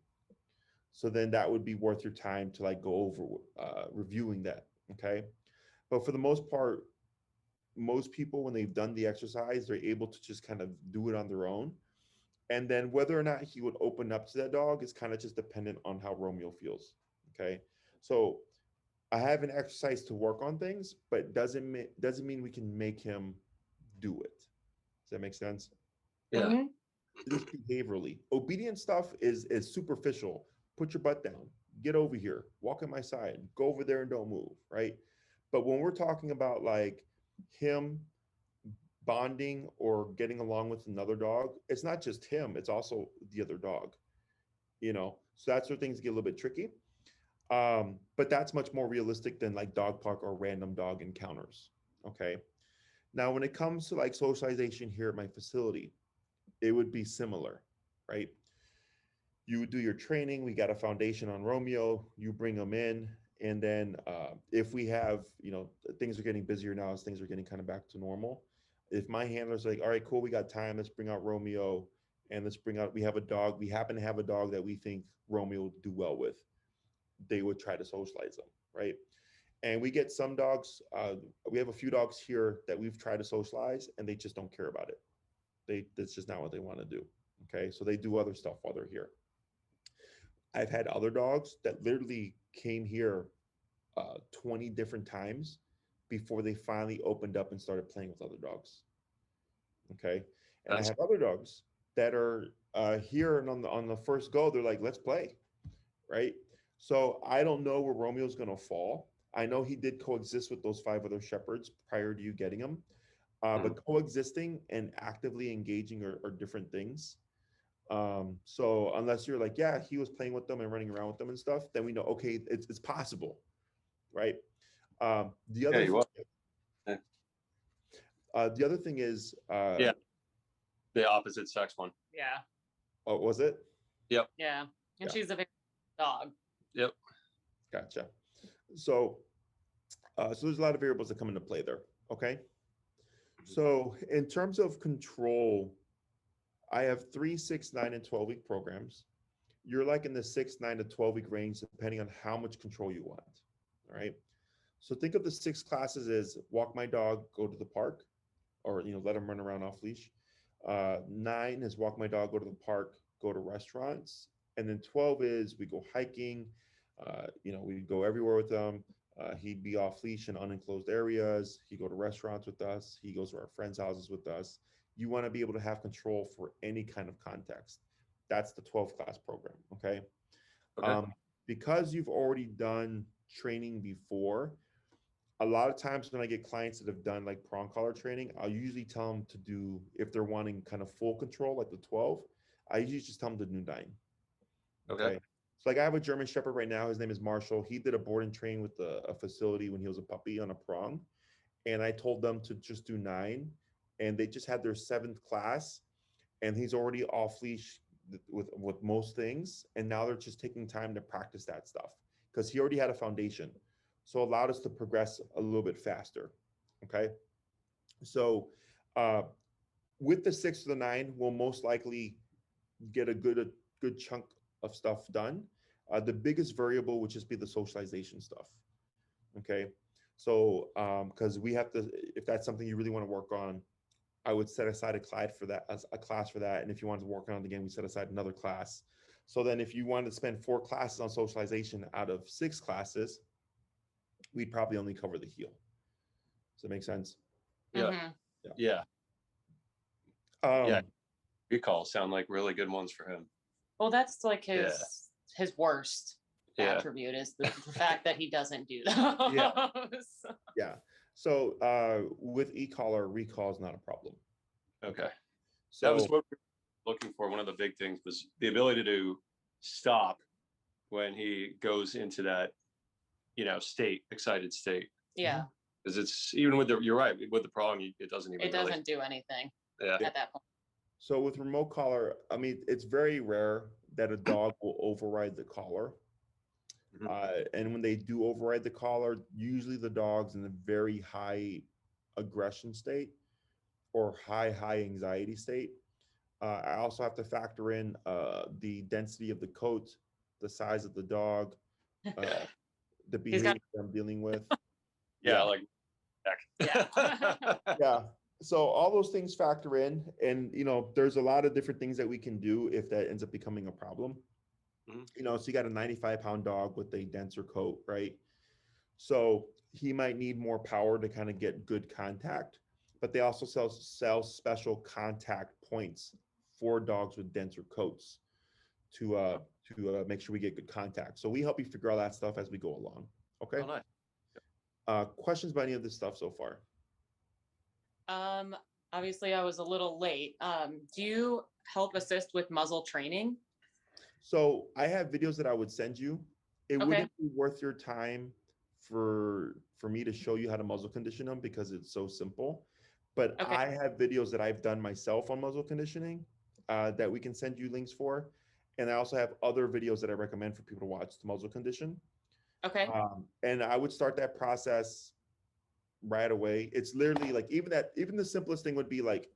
So then that would be worth your time to like go over reviewing that. Okay. But for the most part, most people, when they've done the exercise, they're able to just kind of do it on their own. And then whether or not he would open up to that dog is kind of just dependent on how Romeo feels. Okay. So I have an exercise to work on things, but doesn't mean we can make him do it. Does that make sense? Yeah. Mm-hmm. Just behaviorally. Obedient stuff is superficial. Put your butt down. Get over here. Walk at my side. Go over there and don't move. Right. But when we're talking about like him bonding or getting along with another dog, it's not just him, it's also the other dog, you know? So that's where things get a little bit tricky. But that's much more realistic than like dog park or random dog encounters. Okay. Now, when it comes to like socialization here at my facility, it would be similar, right? You would do your training. We got a foundation on Romeo. You bring them in. And then if we have, you know, things are getting busier now as things are getting kind of back to normal. If my handler's like, all right, cool, we got time. Let's bring out Romeo and let's bring out, we have a dog. We happen to have a dog that we think Romeo will do well with. They would try to socialize them, right? And we get some dogs. We have a few dogs here that we've tried to socialize, and they just don't care about it. That's just not what they want to do. Okay, so they do other stuff while they're here. I've had other dogs that literally came here 20 different times before they finally opened up and started playing with other dogs. Okay, and I That's have other dogs that are here, and on the first go, they're like, "Let's play." Right? So I don't know where Romeo's going to fall. I know he did coexist with those 5 other shepherds prior to you getting him, but coexisting and actively engaging are different things. So unless you're like, yeah, he was playing with them and running around with them and stuff, then we know, okay, it's possible, right? The yeah, other you are. the other thing is, Yeah. The opposite sex one. Yeah. oh, was it? Yep. Yeah. And Yeah. she's a big dog. Yep. Gotcha. So, so there's a lot of variables that come into play there. Okay. So in terms of control, I have 3, 6, 9, and 12-week programs. You're like in the 6, 9 to 12-week range, depending on how much control you want. All right. So think of the 6 classes as walk my dog, go to the park, or let him run around off leash. 9 is walk my dog, go to the park, go to restaurants, and then 12 is we go hiking. We go everywhere with them. He'd be off leash in unenclosed areas. He'd go to restaurants with us. He goes to our friends' houses with us. You want to be able to have control for any kind of context. That's the 12 class program. Okay. Okay. Because you've already done training before, a lot of times when I get clients that have done like prong collar training, I'll usually tell them to do, if they're wanting kind of full control, like the 12, I usually just tell them to do 9. Okay. So like I have a German Shepherd right now. His name is Marshall. He did a board and train with a facility when he was a puppy on a prong. And I told them to just do 9. And they just had their 7th class. And he's already off leash with most things. And now they're just taking time to practice that stuff because he already had a foundation. So allowed us to progress a little bit faster. Okay. So with the 6 to the 9, we'll most likely get a good chunk of stuff done. The biggest variable would just be the socialization stuff. Okay. So because we have to, if that's something you really want to work on, I would set aside a class for that, as a class for that. And if you want to work on it again, we set aside another class. So then if you wanted to spend 4 classes on socialization out of 6 classes, we'd probably only cover the heel. Does that make sense? Yeah. Mhm. Yeah. Um, Recalls sound like really good ones for him. Well, that's like Yeah. his worst Yeah. attribute is the fact that he doesn't do those. yeah. So with e-collar, recall is not a problem. Okay. So That was what we were looking for. One of the big things was the ability to stop when he goes into that, excited state. Yeah, Because it's even with you're right, with the prong, it doesn't even it doesn't do anything Yeah. at that point. So with remote collar, I mean, it's very rare that a dog will override the collar. Mhm. And when they do override the collar, usually the dog's in a very high aggression state or high anxiety state. I also have to factor in the density of the coat, the size of the dog, Yeah. the He's got- behavior I'm dealing with. Yeah, Yeah. like heck. Yeah. Yeah. So all those things factor in, and there's a lot of different things that we can do if that ends up becoming a problem. Mhm. So you got a 95-pound dog with a denser coat, right? So he might need more power to kind of get good contact, but they also sell special contact points for dogs with denser coats to make sure we get good contact. So we help you figure all that stuff as we go along. Okay. Oh, nice. Questions about any of this stuff so far? Obviously I was a little late. Do you help assist with muzzle training? So I have videos that I would send you. It Okay. wouldn't be worth your time for me to show you how to muzzle condition them because it's so simple. But Okay. I have videos that I've done myself on muzzle conditioning that we can send you links for. And I also have other videos that I recommend for people to watch to muzzle condition. Okay. And I would start that process right away. It's literally like even the simplest thing would be like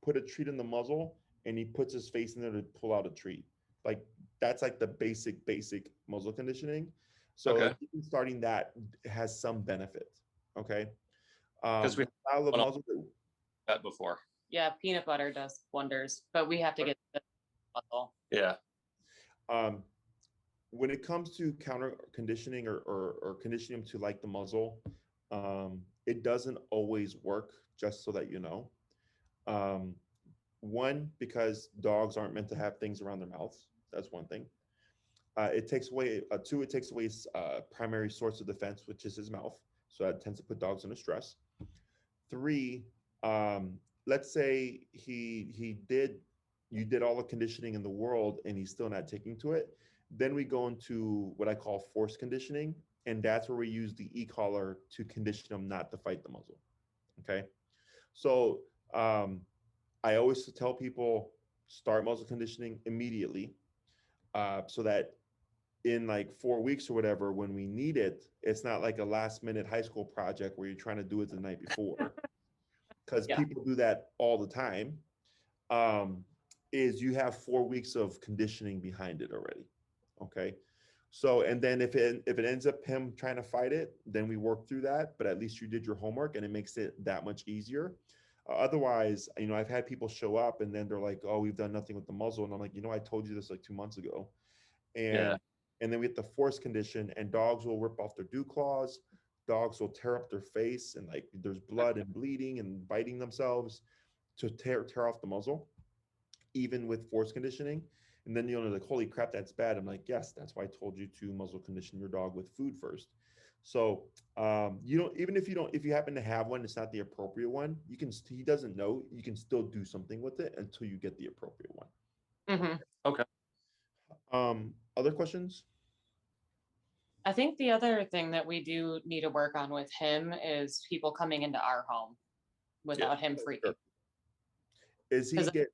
put a treat in the muzzle and he puts his face in there to pull out a treat. Like that's like the basic muzzle conditioning. So Okay. like, even starting that has some benefit. Okay. Because we style of went muzzle that before. Yeah, peanut butter does wonders, but we have to get the muzzle. Yeah. When it comes to counter conditioning or conditioning them to like the muzzle, it doesn't always work, just so that you know. One, because dogs aren't meant to have things around their mouths. That's one thing. It takes away, two, it takes away his primary source of defense, which is his mouth. So that tends to put dogs under stress. Three, let's say you did all the conditioning in the world and he's still not taking to it. Then we go into what I call force conditioning. And that's where we use the e-collar to condition them not to fight the muzzle. Okay. So I always tell people start muzzle conditioning immediately so that in like 4 weeks or whatever, when we need it, it's not like a last minute high school project where you're trying to do it the night before. Because Yeah. people do that all the time. Is you have 4 weeks of conditioning behind it already. Okay. So, and then if it ends up him trying to fight it, then we work through that, but at least you did your homework and it makes it that much easier. Otherwise, I've had people show up and then they're like, oh, we've done nothing with the muzzle. And I'm like, I told you this like 2 months ago. And then we have the force condition and dogs will rip off their dew claws. Dogs will tear up their face and like there's blood and bleeding and biting themselves to tear off the muzzle, even with force conditioning. And then like, holy crap, that's bad. I'm like, yes, that's why I told you to muzzle condition your dog with food first. So if you happen to have one, it's not the appropriate one. He doesn't know, you can still do something with it until you get the appropriate one. Mm-hmm. Okay. Other questions? I think the other thing that we do need to work on with him is people coming into our home without him freaking. Sure. Is he get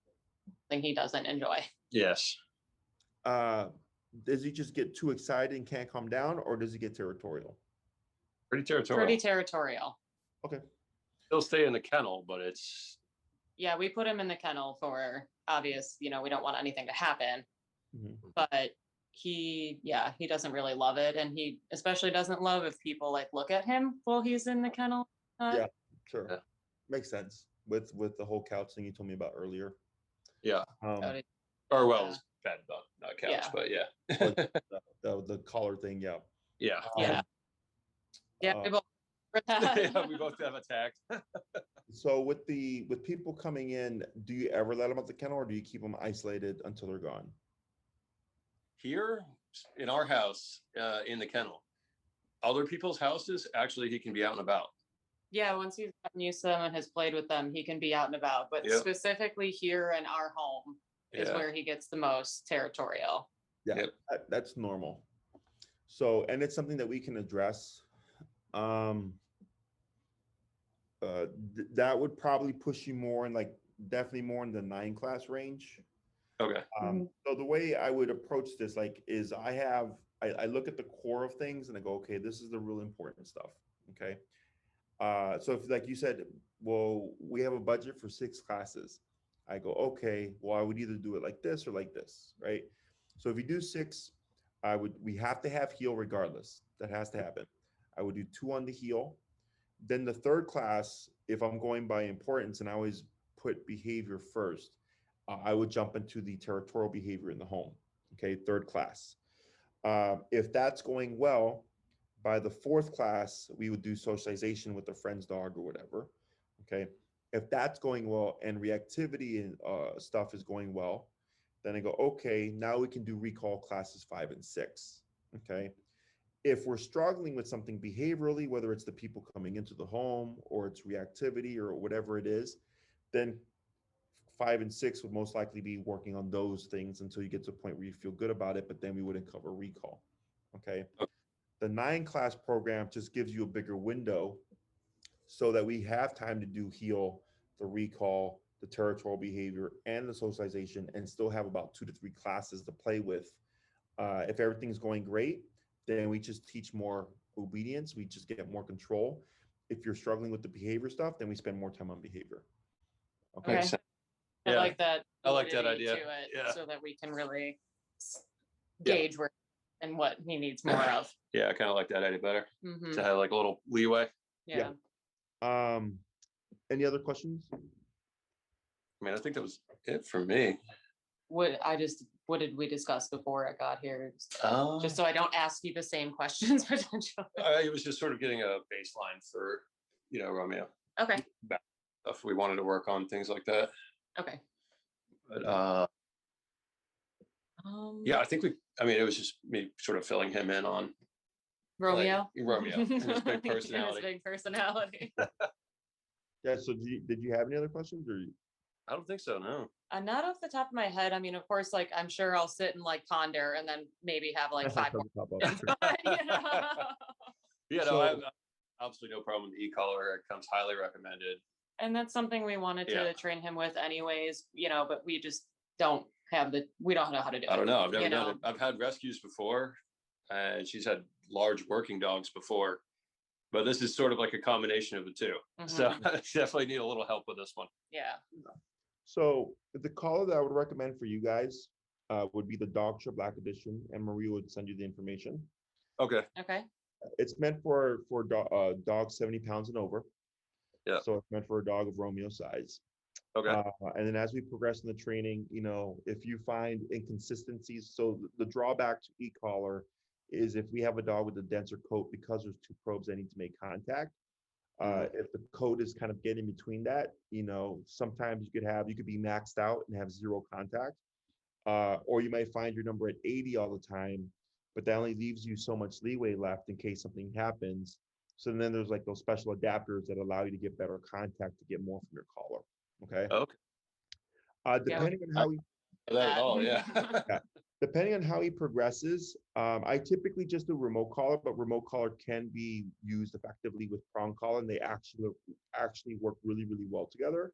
something he doesn't enjoy? Yes. Does he just get too excited and can't calm down, or does he get territorial? Pretty territorial. Pretty territorial. Okay. He'll stay in the kennel, but it's. Yeah, we put him in the kennel for obvious, we don't want anything to happen. Mm-hmm. But he doesn't really love it. And he especially doesn't love if people like look at him while he's in the kennel. Yeah, sure. Yeah. Makes sense with the whole couch thing you told me about earlier. Yeah. Um, Or well, bed, not couch, Yeah. but yeah. Or the collar thing, yeah. Yeah. Yeah. Yeah, Uh, we both for that. Yeah, we both have attacked. So with people coming in, do you ever let them out the kennel, or do you keep them isolated until they're gone? Here in our house, in the kennel, other people's houses, actually, he can be out and about. Yeah, once he's gotten used to them and has played with them, he can be out and about. But Yep. specifically here in our home is Yeah. where he gets the most territorial. Yeah, Yep. that's normal. So, and it's something that we can address. That would probably push you more in like definitely more in the 9 class range. Okay. So the way I would approach this like is I look at the core of things and I go, okay, this is the real important stuff. Okay. So if like you said, well, we have a budget for 6 classes. I go, okay, well, I would either do it like this or like this, right? So if you do 6, we have to have heel regardless. That has to happen. I would do 2 on the heel. Then the 3rd class, if I'm going by importance, and I always put behavior first, I would jump into the territorial behavior in the home. Okay, 3rd class. If that's going well, by the 4th class, we would do socialization with a friend's dog or whatever. Okay, if that's going well and reactivity and stuff is going well, then I go, okay, now we can do recall classes 5 and 6. Okay. If we're struggling with something behaviorally, whether it's the people coming into the home or it's reactivity or whatever it is, then 5 and 6 would most likely be working on those things until you get to a point where you feel good about it, but then we wouldn't cover recall. Okay. The 9 class program just gives you a bigger window so that we have time to do heal, the recall, the territorial behavior, and the socialization, and still have about 2 to 3 classes to play with. If everything's going great, then we just teach more obedience. We just get more control. If you're struggling with the behavior stuff, then we spend more time on behavior. Okay. Okay. I Yeah. like that. I like that validity idea. To it, Yeah. so that we can really Yeah. gauge where and what he needs more of. Yeah, I kind of like that idea better Mhm. to have like a little leeway. Yeah. Any other questions? I mean, I think that was it for me. What did we discuss before I got here? Oh, Just so I don't ask you the same questions potentially. I was just sort of getting a baseline for, Romeo Okay. stuff we wanted to work on, things like that. Okay. But yeah, I think it was just me sort of filling him in on Romeo. Romeo and his big His personality. big personality. Yeah. So did you have any other questions or? I don't think so. No. Not off the top of my head. I mean, of course, like I'm sure I'll sit and like ponder and then maybe have like 5 more. Yeah, So- I have absolutely no problem with the e-collar. It comes highly recommended. And that's something we wanted to Yeah. train him with anyways, but we just we don't know how to do it. I don't know. I've never you done know? it. I've had rescues before, and she's had large working dogs before, but this is sort of like a combination of the two. So Mhm. I definitely need a little help with this one. Yeah. So the collar that I would recommend for you guys would be the Dogshire Black Edition, and Maria would send you the information. Okay. Okay. It's meant for dogs 70 pounds and over. Yeah. So it's meant for a dog of Romeo size. Okay. And then as we progress in the training, if you find inconsistencies, so the drawback to e-collar is if we have a dog with a denser coat, because there's 2 probes that need to make contact. If the coat is kind of getting between that, sometimes you could be maxed out and have 0 contact, or you might find your number at 80 all the time, but that only leaves you so much leeway left in case something happens. So then there's like those special adapters that allow you to get better contact to get more from your collar. Okay. Okay. Depending on how That at all, yeah. depending on how he progresses, I typically just do remote collar, but remote collar can be used effectively with prong collar, and they actually work really, really well together.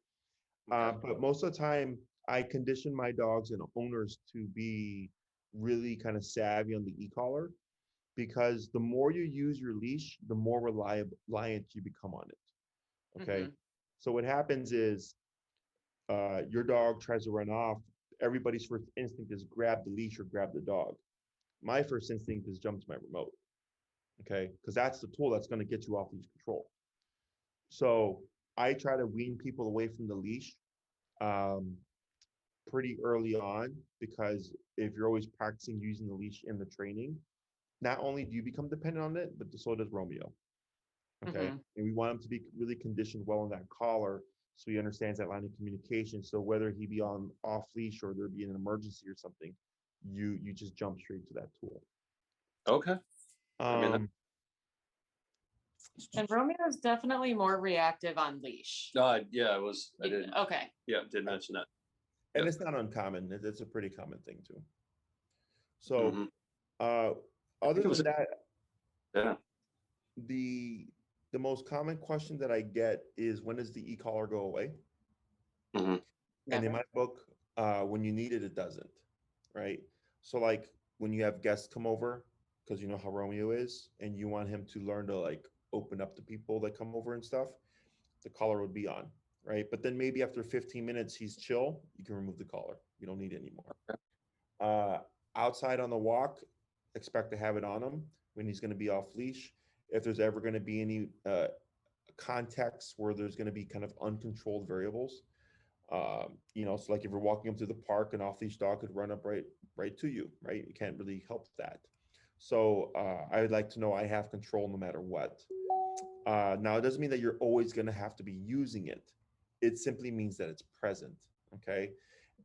Okay. But most of the time, I condition my dogs and owners to be really kind of savvy on the e-collar, because the more you use your leash, the more reliant you become on it. Okay. Mhm. So what happens is your dog tries to run off. Everybody's first instinct is grab the leash or grab the dog. My first instinct is jump to my remote. Okay. Because that's the tool that's going to get you off leash control. So I try to wean people away from the leash. pretty early on, because if you're always practicing using the leash in the training, not only do you become dependent on it, but so does Romeo. Okay. Mhm. And we want him to be really conditioned well in that collar so he understands that line of communication. So whether he be on off leash or there be an emergency or something, you just jump straight to that tool. Okay. I mean, Um, And Romeo is definitely more reactive on leash. yeah, I was. I did. Okay. Yeah, did mention that. and Yep. it's not uncommon. It's a pretty common thing too. So, Mhm. uh, I other think it was. than that, Yeah. the the most common question that I get is, when does the e-collar go away? Mhm. And in Never. my book, when you need it, it doesn't, right? So like when you have guests come over, because you know how Romeo is, and you want him to learn to like open up to people that come over and stuff, the collar would be on, right? But then maybe after 15 minutes, he's chill, you can remove the collar. You don't need it anymore. Uh, Outside on the walk, expect to have it on him when he's going to be off leash. If there's ever going to be any context where there's going to be kind of uncontrolled variables, so like if you're walking up through the park, an off leash dog could run up right to you, right? You can't really help that. So I would like to know I have control no matter what. Now it doesn't mean that you're always going to have to be using it. It simply means that it's present. Okay.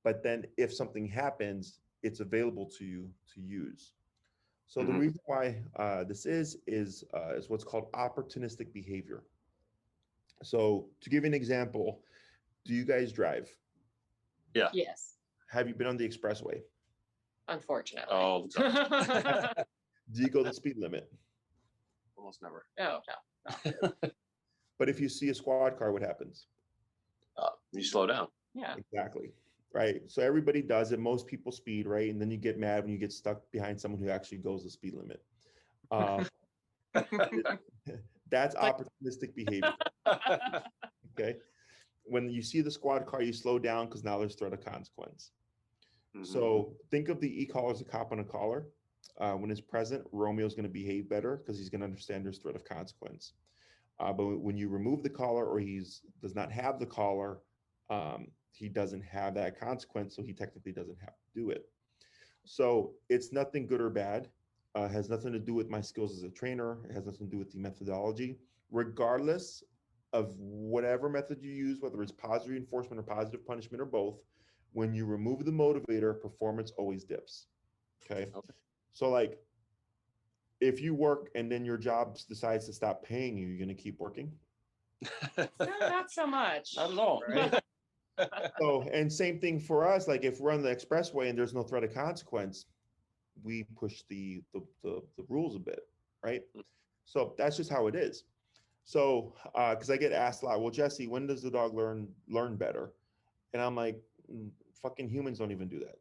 But then if something happens, it's available to you to use. So the Mhm. reason why this is what's called opportunistic behavior. So to give you an example, do you guys drive? Yeah. Yes. Have you been on the expressway? Unfortunately. All the time. Do you go the speed limit? Almost never. Oh no. But if you see a squad car, what happens? You slow down. Yeah. Exactly. Right. So everybody does it. Most people speed, right? And then you get mad when you get stuck behind someone who actually goes the speed limit. That's Like- opportunistic behavior. Okay. When you see the squad car, you slow down because now there's threat of consequence. Mhm. So think of the e-collar as a cop on a collar. When it's present, Romeo's going to behave better because he's going to understand there's threat of consequence. But when you remove the collar or does not have the collar, he doesn't have that consequence, so he technically doesn't have to do it. So it's nothing good or bad. Has nothing to do with my skills as a trainer. It has nothing to do with the methodology. Regardless of whatever method you use, whether it's positive reinforcement or positive punishment or both, when you remove the motivator, performance always dips. Okay. Okay. So like if you work and then your job decides to stop paying you, you're going to keep working. No, not so much. Not at all. Right. So, and same thing for us. Like if we're on the expressway and there's no threat of consequence, we push the rules a bit, right? So that's just how it is. So, because I get asked a lot, well, Jesse, when does the dog learn better? And I'm like, fucking humans don't even do that.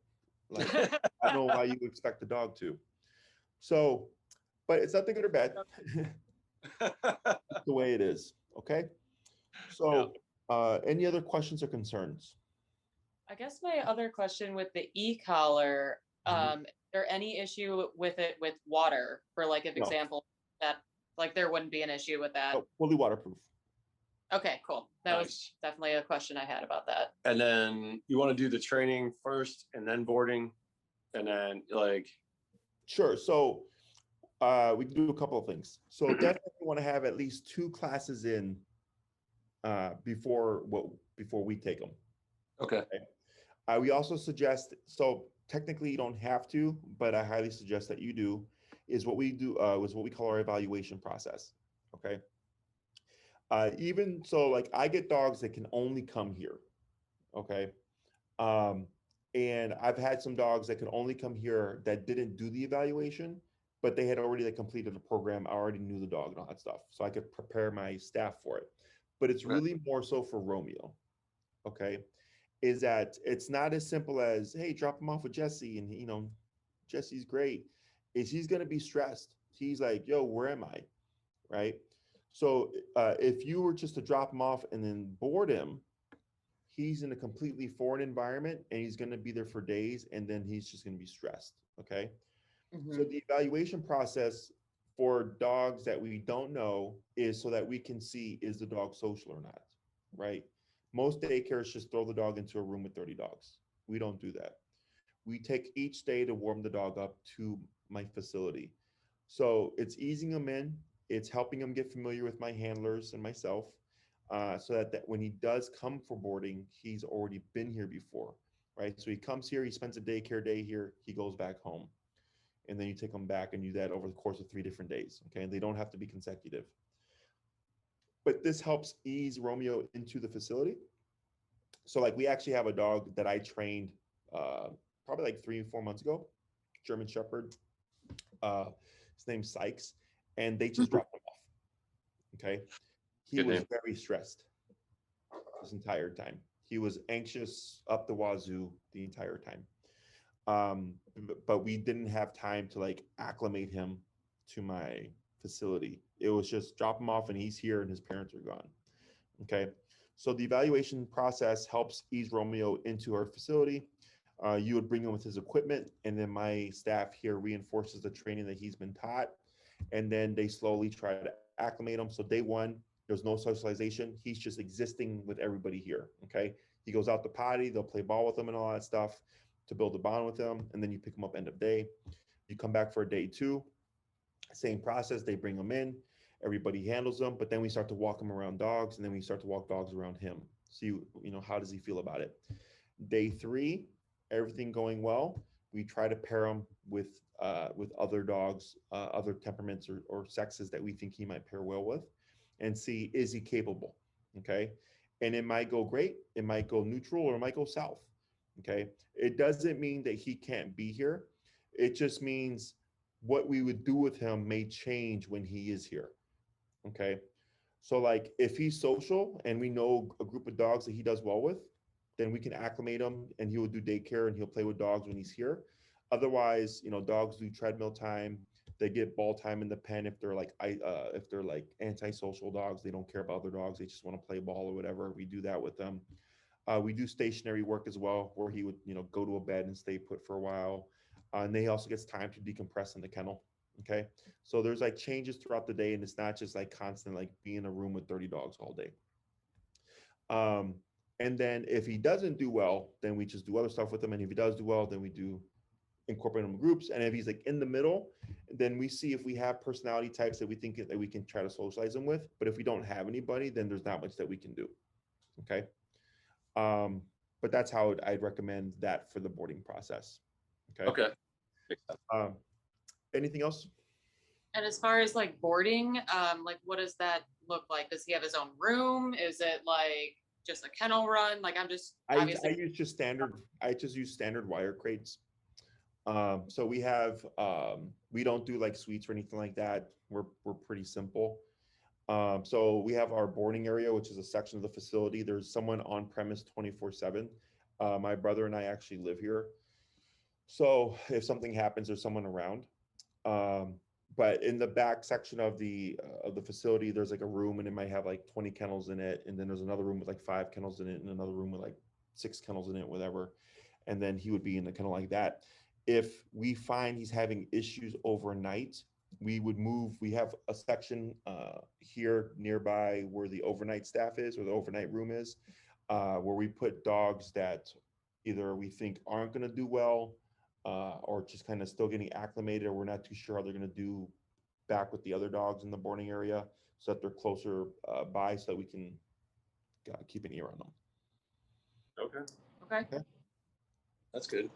Like, I don't know why you expect the dog to. So, but it's nothing good or bad. It's the way it is. Okay. So, any other questions or concerns? I guess my other question with the e-collar, is there any issue with it with water? For like, if No. example, that like there wouldn't be an issue with that. Oh, fully waterproof. Okay, cool. That was Nice. definitely a question I had about that. And then you want to do the training first and then boarding, and then like Sure. So, we can do a couple of things. So definitely want to have at least 2 classes in before we take them. okay. We also suggest, so technically you don't have to, but I highly suggest that you do, is what we do is what we call our evaluation process. Okay. Even so, like I get dogs that can only come here. Okay. Um, and I've had some dogs that could only come here that didn't do the evaluation, but they had already like, completed the program. I already knew the dog and all that stuff. So I could prepare my staff for it. But it's Okay. really more so for Romeo. Okay. Is that it's not as simple as, hey, drop him off with Jesse and Jesse's great. Is he's gonna be stressed. He's like, yo, where am I? Right. So if you were just to drop him off and then board him, he's in a completely foreign environment and he's going to be there for days and then he's just going to be stressed. Okay. So the evaluation process for dogs that we don't know is so that we can see, is the dog social or not, right? Most daycares just throw the dog into a room with 30 dogs. We don't do that. We take each day to warm the dog up to my facility. So it's easing him in, it's helping him get familiar with my handlers and myself, so that when he does come for boarding, he's already been here before, right? So he comes here, he spends a daycare day here, he goes back home. And then you take him back and do that over the course of 3 different days, okay? And they don't have to be consecutive. But this helps ease Romeo into the facility. So like we actually have a dog that I trained probably like 3 or 4 months ago, German Shepherd. His name's Sykes, and they just dropped him off. Okay, he Good was name. very stressed this entire time. He was anxious up the wazoo the entire time. But we didn't have time to like acclimate him to my facility. It was just drop him off and he's here and his parents are gone. Okay. So the evaluation process helps ease Romeo into our facility. You would bring him with his equipment, and then my staff here reinforces the training that he's been taught. And then they slowly try to acclimate him. So day one, there's no socialization. He's just existing with everybody here. Okay. He goes out to potty, they'll play ball with him and all that stuff to build a bond with him. And then you pick him up end of day. You come back for day two, same process. They bring him in, everybody handles them, but then we start to walk him around dogs, and then we start to walk dogs around him. See, you know, how does he feel about it? Day three, everything going well. We try to pair him with other dogs, other temperaments or sexes that we think he might pair well with, and see, is he capable? Okay, and it might go great, it might go neutral, or it might go south. Okay, it doesn't mean that he can't be here. It just means what we would do with him may change when he is here. Okay. So like if he's social and we know a group of dogs that he does well with, then we can acclimate him and he will do daycare and he'll play with dogs when he's here. Otherwise, you know, dogs do treadmill time. They get ball time in the pen if they're like if they're like antisocial dogs. They don't care about other dogs. They just want to play ball or whatever. We do that with them. We do stationary work as well, where he would, you know, go to a bed and stay put for a while. And then he also gets time to decompress in the kennel. Okay. So there's like changes throughout the day, and it's not just like constant, like being in a room with 30 dogs all day. Um, and then if he doesn't do well, then we just do other stuff with him. And if he does do well, then we do incorporate him in groups. And if he's like in the middle, then we see if we have personality types that we think that we can try to socialize him with. But if we don't have anybody, then there's not much that we can do. Okay. But that's how I'd recommend that for the boarding process. Okay. Okay. Anything else? And as far as like boarding, like what does that look like? Does he have his own room? Is it like just a kennel run? Like I'm just I just use standard wire crates. So we have we don't do like suites or anything like that. We're pretty simple. So we have our boarding area, which is a section of the facility. There's someone on premise 24/7. My brother and I actually live here. So if something happens, there's someone around. But in the back section of the facility, there's like a room, and it might have like 20 kennels in it, and then there's another room with like 5 kennels in it, and another room with like 6 kennels in it, whatever. And then he would be in the kennel like that. If we find he's having issues overnight, we would move. We have a section here nearby where the overnight staff is, or the overnight room is, where we put dogs that either we think aren't going to do well, or just kind of still getting acclimated, or we're not too sure how they're going to do back with the other dogs in the boarding area, so that they're closer by, so that we can keep an ear on them. Okay. okay. That's good.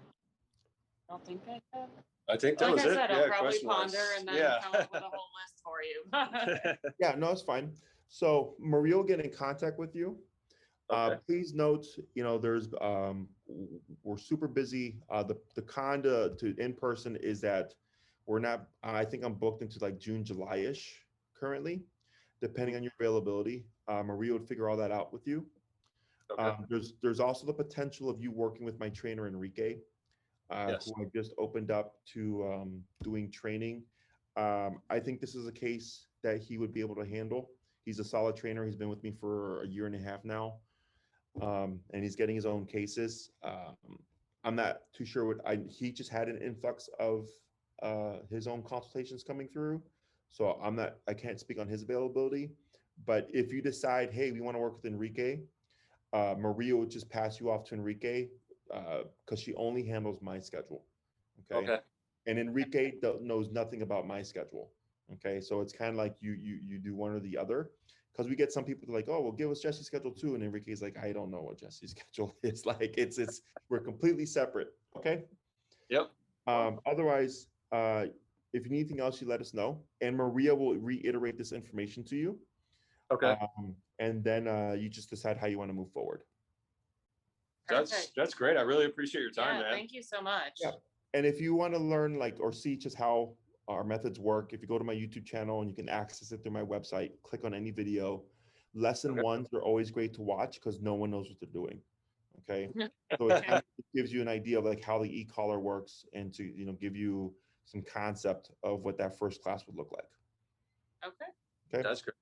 I don't think I could. I think that Like was I it. said, Yeah, I'll probably question-wise. ponder and then Yeah. come up with a whole list for you. Yeah, no, it's fine. So Maria will get in contact with you. Okay. Please note, you know, there's we're super busy. The con to in person is that we're not. I think I'm booked into like June, July-ish currently, depending on your availability. Maria would figure all that out with you. Okay. There's also the potential of you working with my trainer Enrique, Yes. who I just opened up to doing training. I think this is a case that he would be able to handle. He's a solid trainer. He's been with me for a year and a half now, and he's getting his own cases. I'm not too sure he just had an influx of his own consultations coming through. So I can't speak on his availability. But if you decide, hey, we want to work with Enrique, Maria would just pass you off to Enrique. because she only handles my schedule. Okay. Okay. And Enrique knows nothing about my schedule. Okay. So it's kind of like you do one or the other. Because we get some people like, oh, well, give us Jesse's schedule too. And Enrique's like, I don't know what Jesse's schedule is. Like it's we're completely separate. Okay. Yep. Otherwise, if you need anything else, you let us know. And Maria will reiterate this information to you. Okay. And then you just decide how you want to move forward. That's great. I really appreciate your time, man. Thank you so much. Yeah. And if you want to learn like or see just how our methods work, if you go to my YouTube channel and you can access it through my website, click on any video. Lesson ones are always great to watch because no one knows what they're doing. Okay. So it gives you an idea of like how the e-collar works and to, you know, give you some concept of what that first class would look like. Okay. Okay. That's good.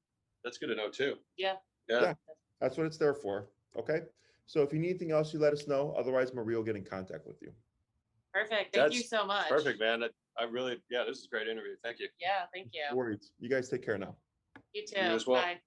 That's good to know too. Yeah. Yeah. That's what it's there for. Okay. So if you need anything else, you let us know. Otherwise, Maria will get in contact with you. Perfect. Thank you so much. Perfect, man. I really, this is a great interview. Thank you. Yeah, thank you. No worries. You guys take care now. You too. You as well. Bye.